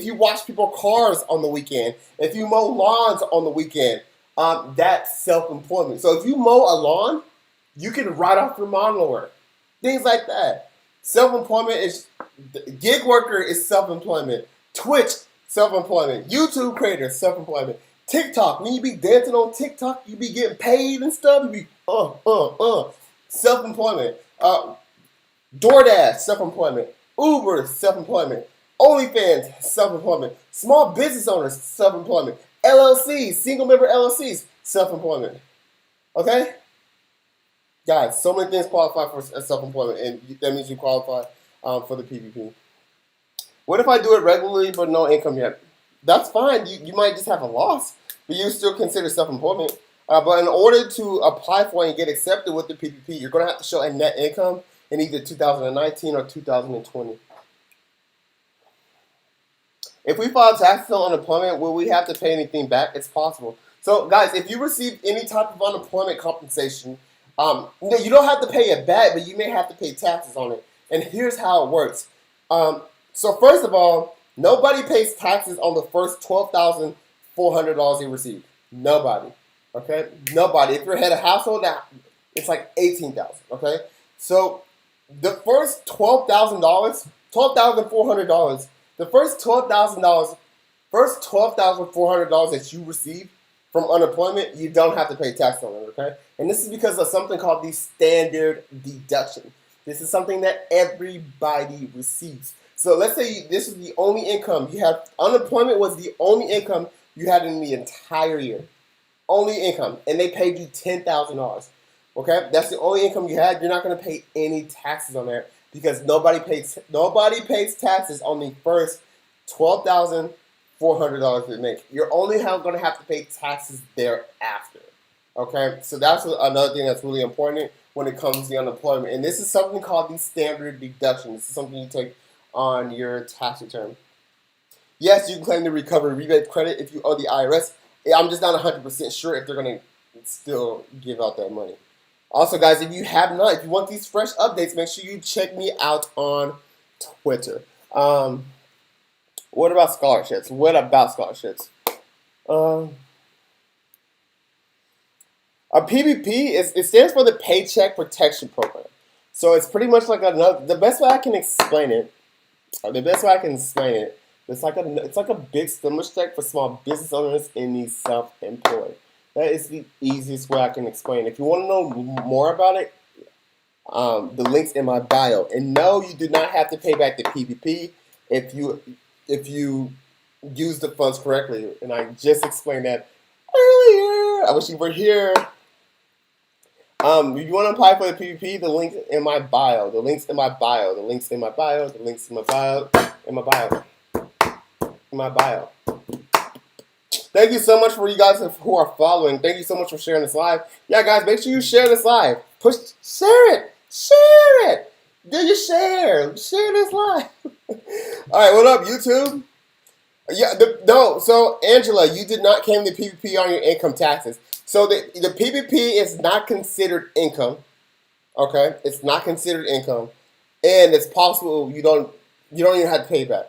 you wash people's cars on the weekend, if you mow lawns on the weekend, that's self-employment. So if you mow a lawn, you can write off your lawnmower. Things like that. Self-employment is, gig worker is self-employment. Twitch, self-employment. YouTube creator, self-employment. TikTok, when you be dancing on TikTok, you be getting paid and stuff. You be self-employment. DoorDash, self-employment. Uber, self-employment. OnlyFans, self-employment. Small business owners, self-employment. LLCs, single member LLCs, self-employment. Okay? Guys, so many things qualify for self-employment, and that means you qualify for the PPP. What if I do it regularly but no income yet? That's fine. You might just have a loss, but you still consider self-employment. But in order to apply for and get accepted with the PPP, you're going to have to show a net income in either 2019 or 2020. If we file taxes on unemployment, will we have to pay anything back? It's possible. So, guys, if you receive any type of unemployment compensation, you don't have to pay it back, but you may have to pay taxes on it. And here's how it works. So first of all, nobody pays taxes on the first $12,400 you receive. Nobody. Okay? Nobody. If you're head of household, it's like $18,000. Okay? So the first $12,400, the first $12,400 that you receive from unemployment, you don't have to pay tax on it, okay? And this is because of something called the standard deduction. This is something that everybody receives. So let's say this is the only income you have. Unemployment was the only income you had in the entire year. Only income. And they paid you $10,000. Okay? That's the only income you had. You're not going to pay any taxes on that because nobody pays taxes on the first $12,400 they make. You're only going to have to pay taxes thereafter. Okay? So that's another thing that's really important when it comes to unemployment. And this is something called the standard deduction. This is something you take on your tax return. Yes, you can claim the recovery rebate credit if you owe the IRS I'm just not 100% sure if they're going to still give out that money. Also, guys, if you want these fresh updates, make sure you check me out on Twitter. What about scholarships? Um, a PPP it stands for the Paycheck Protection Program. So it's pretty much like another. The best way I can explain it, it's like a big stimulus check for small business owners and the self-employed. That is the easiest way I can explain. If you want to know more about it, the link's in my bio. And no, you do not have to pay back the PPP if you use the funds correctly. And I just explained that earlier. I wish you were here. If you want to apply for the PPP, the link's in my bio. The link's in my bio. The link's in my bio. The link's in my bio. In my bio. In my bio. Thank you so much for you guys who are following. Thank you so much for sharing this live. Yeah, guys, make sure you share this live. Share it. Share it. Do your share. Share this live. All right, what up, YouTube? Yeah, so Angela, you did not claim the PPP on your income taxes. So the PPP is not considered income, okay? It's not considered income, and it's possible you don't even have to pay back.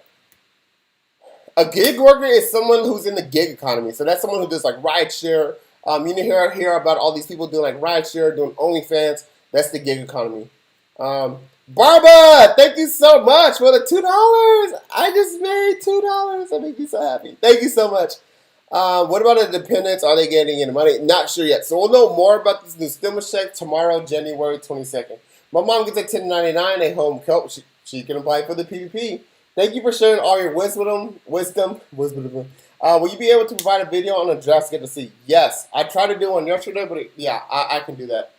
A gig worker is someone who's in the gig economy. So that's someone who does like rideshare. You hear about all these people doing like rideshare, doing OnlyFans. That's the gig economy. Barbara, thank you so much for the $2. I just made $2. That makes me so happy. Thank you so much. What about the dependents? Are they getting any money? Not sure yet. So we'll know more about this new stimulus check tomorrow, January 22nd. My mom gets a 1099, a home coach. She can apply for the PPP. Thank you for sharing all your wisdom. Will you be able to provide a video on the draft schedule C? Yes. I tried to do one yesterday, but I can do that.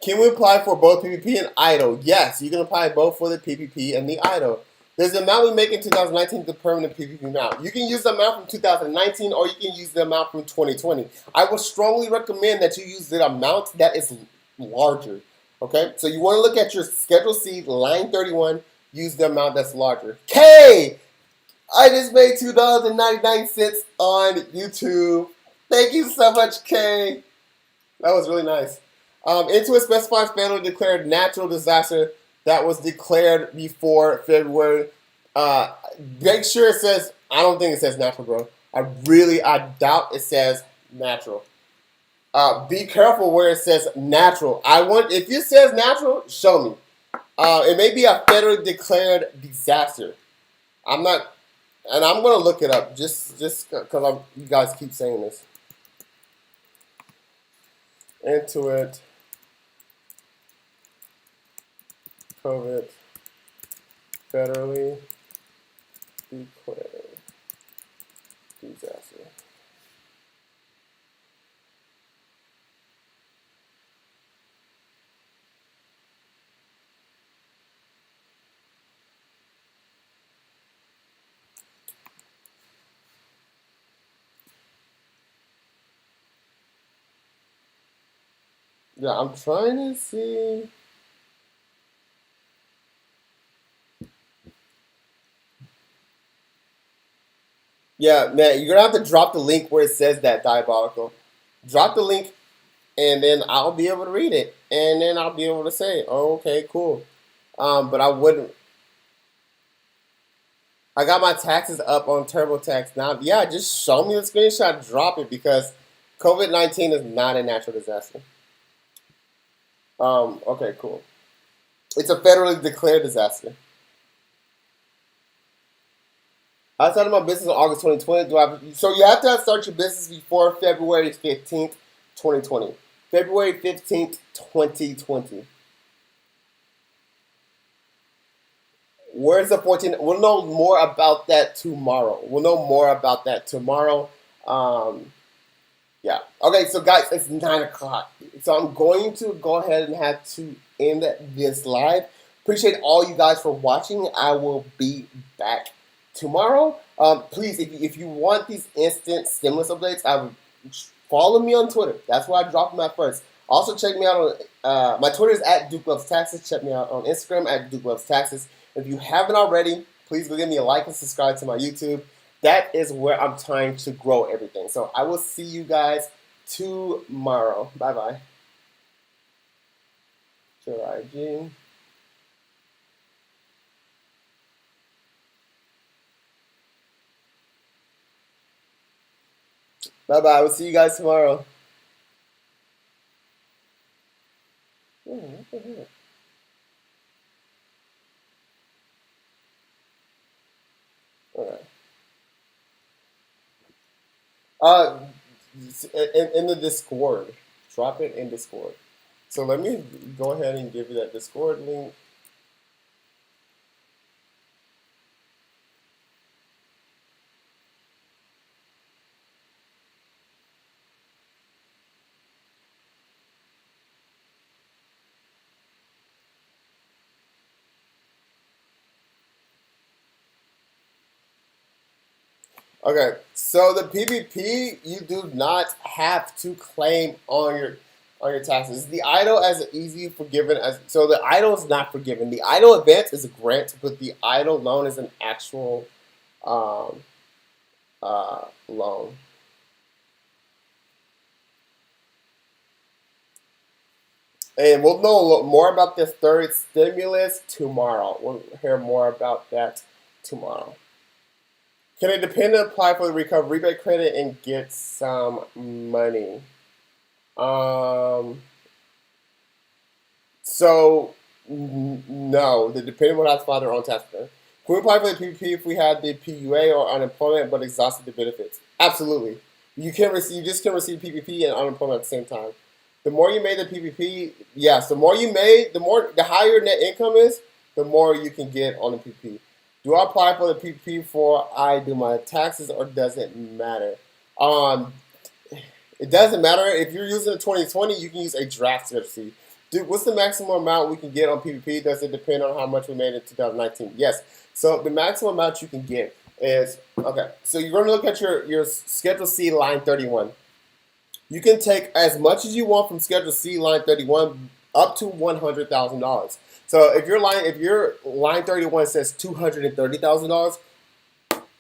Can we apply for both PPP and EIDL? Yes, you can apply both for the PPP and the EIDL. There's the amount we make in 2019, the permanent PPP amount. You can use the amount from 2019 or you can use the amount from 2020. I would strongly recommend that you use the amount that is larger. Okay? So you want to look at your Schedule C, line 31, use the amount that's larger. K! I just made $2.99 on YouTube. Thank you so much, K. That was really nice. Into a specified federally declared natural disaster that was declared before February. Make sure it says, I don't think it says natural, bro. I doubt it says natural. Be careful where it says natural. If it says natural, show me. It may be a federally declared disaster. I'm going to look it up just because you guys keep saying this. Into it. COVID federally declared disaster. Yeah, I'm trying to see. Yeah, man, you're gonna have to drop the link where it says that, Diabolical. Drop the link, and then I'll be able to read it, and then I'll be able to say, oh, okay, cool. But I wouldn't. I got my taxes up on TurboTax now. Yeah, just show me the screenshot, drop it, because COVID-19 is not a natural disaster. Okay, cool. It's a federally declared disaster. I started my business in August 2020. So you have to start your business before February 15th, 2020. February 15th, 2020. Where's the 14th? We'll know more about that tomorrow. Yeah. Okay, so guys, it's 9 o'clock. So I'm going to go ahead and have to end this live. Appreciate all you guys for watching. I will be back tomorrow. Please, if you want these instant stimulus updates, follow me on Twitter. That's where I drop them at first. Also, check me out on my Twitter is at Duke Loves Taxes. Check me out on Instagram at Duke Loves Taxes. If you haven't already, please go give me a like and subscribe to my YouTube. that is where I'm trying to grow everything. So I will see you guys tomorrow. Bye bye. Sure, IG. Bye bye. I will see you guys tomorrow. What the heck? Okay. Uh, in the Discord, drop it in Discord. So let me go ahead and give you that Discord link. Okay, so the PPP you do not have to claim on your taxes. The EIDL as easy forgiven as so the EIDL is not forgiven. The EIDL advance is a grant, but the EIDL loan is an actual um, loan. And we'll know a lot more about this third stimulus tomorrow. We'll hear more about that tomorrow. Can a dependent apply for the recovery rebate credit and get some money? Um, so no, the dependent will have to file their own tax return. Can we apply for the PPP if we had the PUA or unemployment but exhausted the benefits? Absolutely. You can receive, you just can receive PPP and unemployment at the same time. The more you made the PPP, yes, the more you made, the higher net income is, the more you can get on the PPP. Do I apply for the PPP before I do my taxes, or does it matter? Um, it doesn't matter if you're using a 2020. You can use a draft schedule. Dude, what's the maximum amount we can get on PPP? Does it depend on how much we made in 2019? Yes. So the maximum amount you can get is okay. So you're going to look at your Schedule C line 31. You can take as much as you want from Schedule C line 31 up to $100,000. So if your line 31 says $230,000,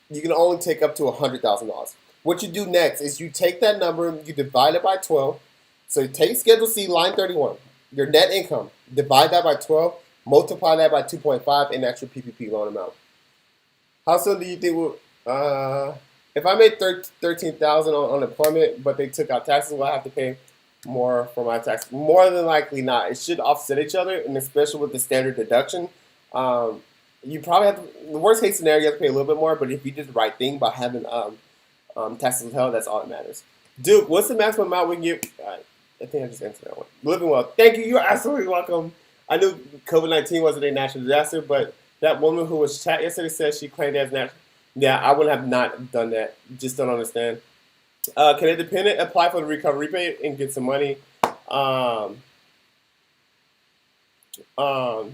you can only take up to $100,000. What you do next is you take that number, you divide it by 12. So you take Schedule C line 31, your net income, divide that by 12, multiply that by 2.5, and that's your PPP loan amount. How soon do you think if I made 13,000 on unemployment, but they took out taxes, will I have to pay more for my tax? More than likely not. It should offset each other, and especially with the standard deduction. You probably have to, the worst case scenario, you have to pay a little bit more, but if you did the right thing by having taxes withheld, that's all that matters. Duke, what's the maximum amount we can get? I think I just answered that one. Living well. Thank you. You're absolutely welcome. I knew COVID-19 wasn't a natural disaster, but that woman who was chat yesterday said she claimed it as natural. Yeah, I would have not done that. Just don't understand. Can a dependent apply for the recovery rebate and get some money? Um, um,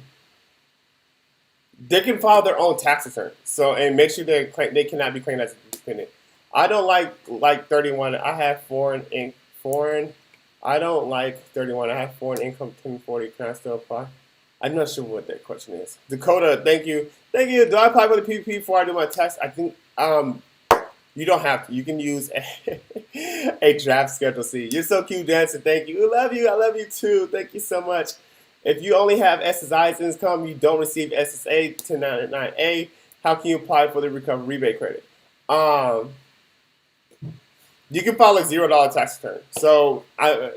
they can file their own tax return. So and make sure they cannot be claimed as a dependent. I don't like 31. I have foreign. I don't like 31. I have foreign income 1040. Can I still apply? I'm not sure what that question is. Dakota, thank you. Thank you. Do I apply for the PPP before I do my tax? I think you don't have to. You can use a draft Schedule C. You're so cute, Dancer. Thank you. I love you. I love you too. Thank you so much. If you only have SSI's income, you don't receive SSA 1099A. How can you apply for the recovery rebate credit? You can file a $0 tax return. So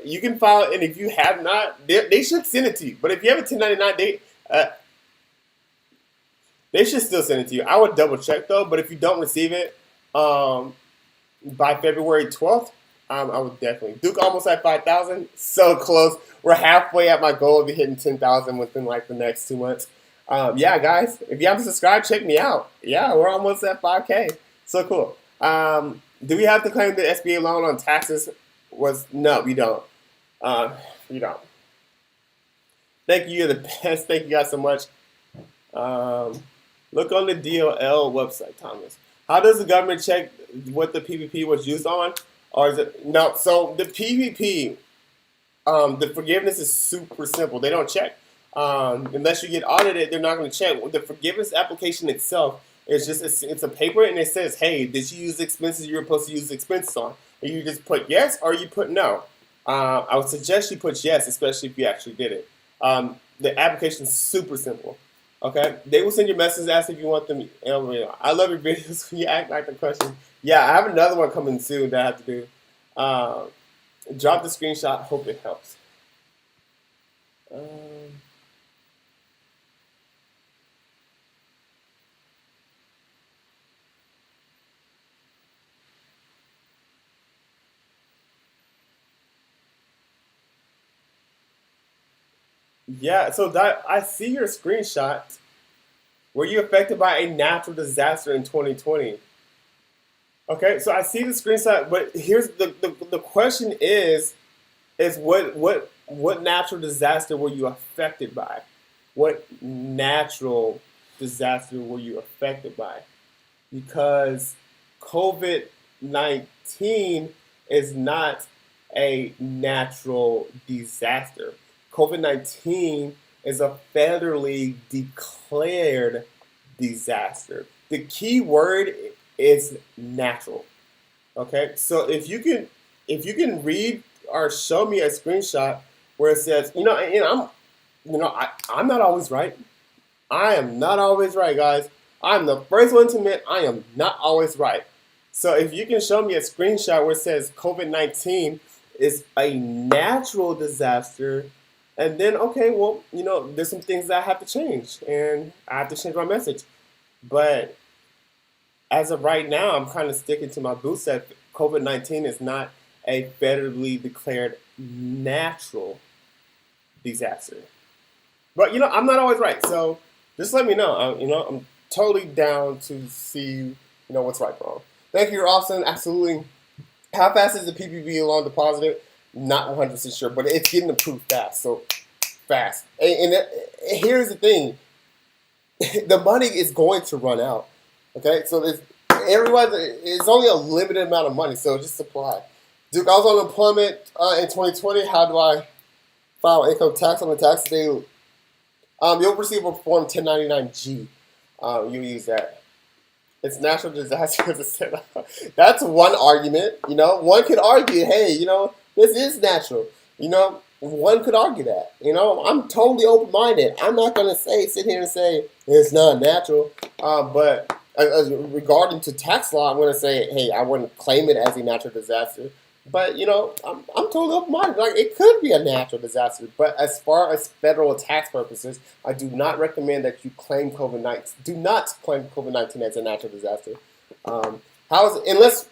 you can file, and if you have not, they should send it to you. But if you have a 1099, they should still send it to you. I would double check though. But if you don't receive it by February 12th, I would definitely. Duke almost at 5,000. So close. We're halfway at my goal of hitting 10,000 within like the next 2 months. Yeah, guys, if you haven't subscribed, check me out. Yeah, we're almost at 5K. So cool. Do we have to claim the SBA loan on taxes? No, we don't. We don't. Thank you. You're the best. Thank you guys so much. Look on the DLL website, Thomas. How does the government check what the PPP was used on? Or is it no? So the PPP, the forgiveness is super simple. They don't check unless you get audited. They're not going to check. The forgiveness application itself It's a paper and it says, hey, did you use expenses you're supposed to use expenses on? And you just put yes or you put no. I would suggest you put yes, especially if you actually did it. The application is super simple. Okay, they will send you messages asking if you want them. I love your videos when you act like the question. Yeah, I have another one coming soon that I have to do. Drop the screenshot. Hope it helps. Um, yeah, so that I see your screenshot. Were you affected by a natural disaster in 2020? Okay, so I see the screenshot, but here's the question is what natural disaster were you affected by? What natural disaster were you affected by? Because COVID 19 is not a natural disaster. COVID 19 is a federally declared disaster. The key word is natural. Okay, so if you can read or show me a screenshot where it says, and I'm not always right. I am not always right, guys. I'm the first one to admit I am not always right. So if you can show me a screenshot where it says COVID-19 is a natural disaster, and then okay, well, there's some things that I have to change, and I have to change my message. But as of right now, I'm kind of sticking to my boots that COVID-19 is not a federally declared natural disaster. But I'm not always right, so just let me know. I'm totally down to see what's right and wrong. Thank you, Austin. Absolutely. How fast is the PPP loan deposited? Not 100% sure, but it's getting approved fast. So fast. And here's the thing: the money is going to run out. Okay, so it's only a limited amount of money, so just supply. Duke, I was on unemployment in 2020. How do I file income tax on the tax day? You'll receive a form 1099-G. You use that. It's natural disaster. That's one argument. One could argue, hey, this is natural. One could argue that. I'm totally open-minded. I'm not going to sit here and say it's not natural. But regarding to tax law, I'm going to say, hey, I wouldn't claim it as a natural disaster. But I'm totally open-minded. Like, it could be a natural disaster, but as far as federal tax purposes, I do not recommend that you claim COVID-19. Do not claim COVID-19 as a natural disaster. How is it, unless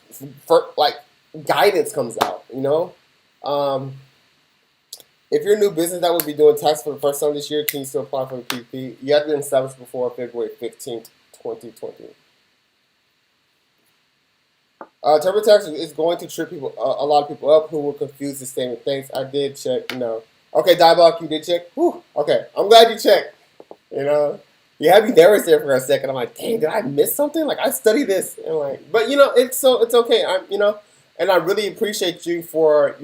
guidance comes out? If you're a new business that will be doing tax for the first time this year, can you still apply for the PPP? You have to be established before February 15th, 2020. TurboTax is going to trip a lot of people up who will confuse the statement. Thanks, I did check. Okay, Diabolic, you did check. Whew. Okay, I'm glad you checked. You had me nervous there for a second. I'm like, dang, did I miss something? Like, I studied this, and but it's okay. And I really appreciate you for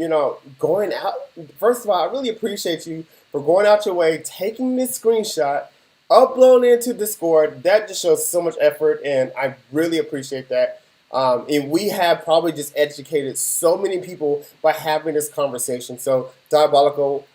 going out. First of all, I really appreciate you for going out your way, taking this screenshot, uploading it to Discord. That just shows so much effort, and I really appreciate that. And we have probably just educated so many people by having this conversation. So, Diabolical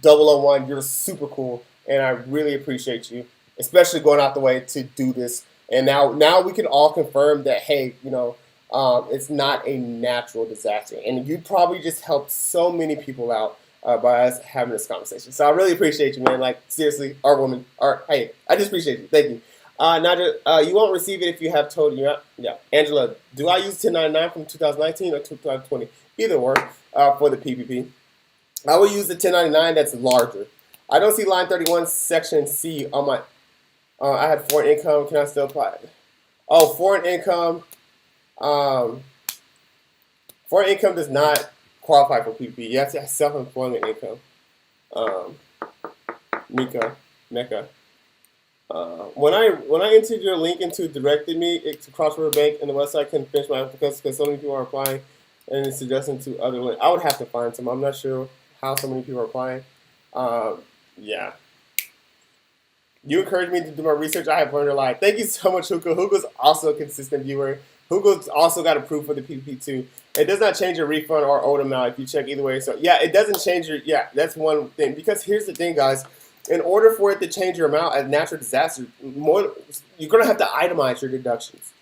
001, you're super cool, and I really appreciate you, especially going out the way to do this. And now we can all confirm that, hey, it's not a natural disaster. And you probably just helped so many people out by us having this conversation. So I really appreciate you, man. Like, seriously, our woman, hey, I just appreciate you. Thank you. You won't receive it if you have told you. Yeah, Angela, do I use 1099 from 2019 or 2020? Either or for the PPP. I will use the 1099 that's larger. I don't see line 31, section C on my. I had foreign income. Can I still apply? Oh, foreign income. Foreign income does not qualify for PPP. You have to have self-employment income. Mecca. When I entered your link into it directed me to Cross River Bank and the website couldn't finish my application because so many people are applying and it's suggesting to other links. I would have to find some. I'm not sure how so many people are applying. Yeah. You encourage me to do my research. I have learned a lot. Thank you so much, Hugo. Hugo's also a consistent viewer. Hugo's also got approved for the PPP too. It does not change your refund or owed amount if you check either way. So yeah, it doesn't change your, yeah, that's one thing. Because here's the thing, guys. In order for it to change your amount as natural disaster, more you're gonna have to itemize your deductions.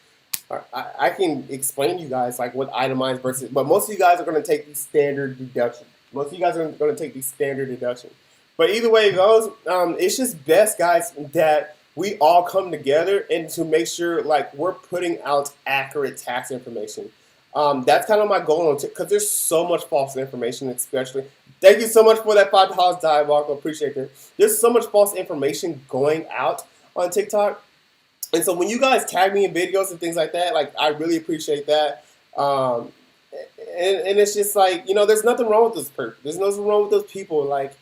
I can explain to you guys like what itemized versus, but most of you guys are gonna take the standard deduction. Most of you guys are gonna take the standard deduction. But either way it goes, it's just best, guys, that we all come together and to make sure like we're putting out accurate tax information. That's kind of my goal on because there's so much false information, especially. Thank you so much for that $5 diabolical. Appreciate it. There's so much false information going out on TikTok, and so when you guys tag me in videos and things like that, like I really appreciate that. Um, and it's just like, there's nothing wrong with this person. There's nothing wrong with those people, like,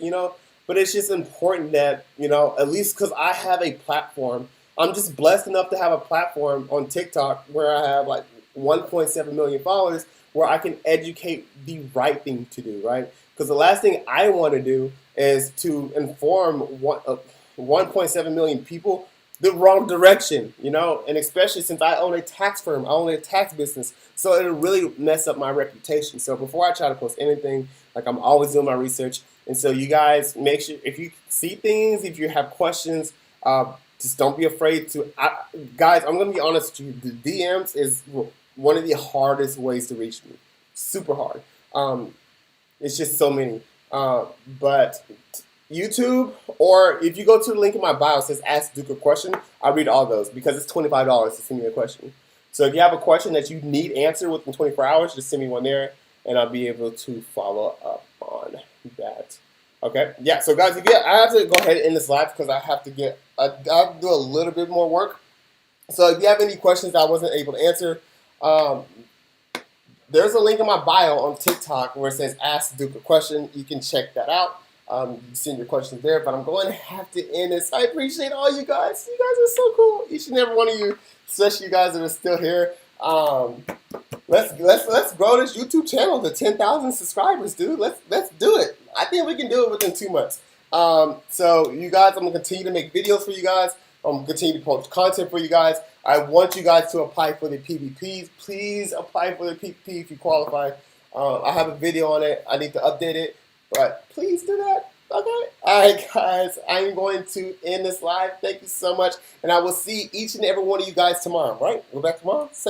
but it's just important that, at least because I have a platform, I'm just blessed enough to have a platform on TikTok where I have like 1.7 million followers where I can educate the right thing to do, right? Because the last thing I want to do is to inform 1.7 million people the wrong direction, and especially since I own a tax firm, I own a tax business, so it'll really mess up my reputation. So before I try to post anything, like I'm always doing my research, and so you guys make sure if you see things, if you have questions, just don't be afraid to. Guys, I'm gonna be honest with you. The DMs is one of the hardest ways to reach me. Super hard. It's just so many. But YouTube, or if you go to the link in my bio, it says Ask Duke a Question. I read all those because it's $25 to send me a question. So if you have a question that you need answered within 24 hours, just send me one there, and I'll be able to follow up on that. Okay? Yeah, so guys, I have to go ahead and end this live because I have to I have to do a little bit more work. So if you have any questions I wasn't able to answer, there's a link in my bio on TikTok where it says Ask Duke a Question. You can check that out. You can send your questions there, but I'm going to have to end this. I appreciate all you guys. You guys are so cool. Each and every one of you, especially you guys that are still here. Let's grow this YouTube channel to 10,000 subscribers, dude. Let's do it. I think we can do it within 2 months. So you guys, I'm gonna continue to make videos for you guys. I'm gonna continue to post content for you guys. I want you guys to apply for the PPPs. Please apply for the PPP if you qualify. I have a video on it. I need to update it, but please do that. Okay. All right, guys. I'm going to end this live. Thank you so much, and I will see each and every one of you guys tomorrow. Right? We're back tomorrow.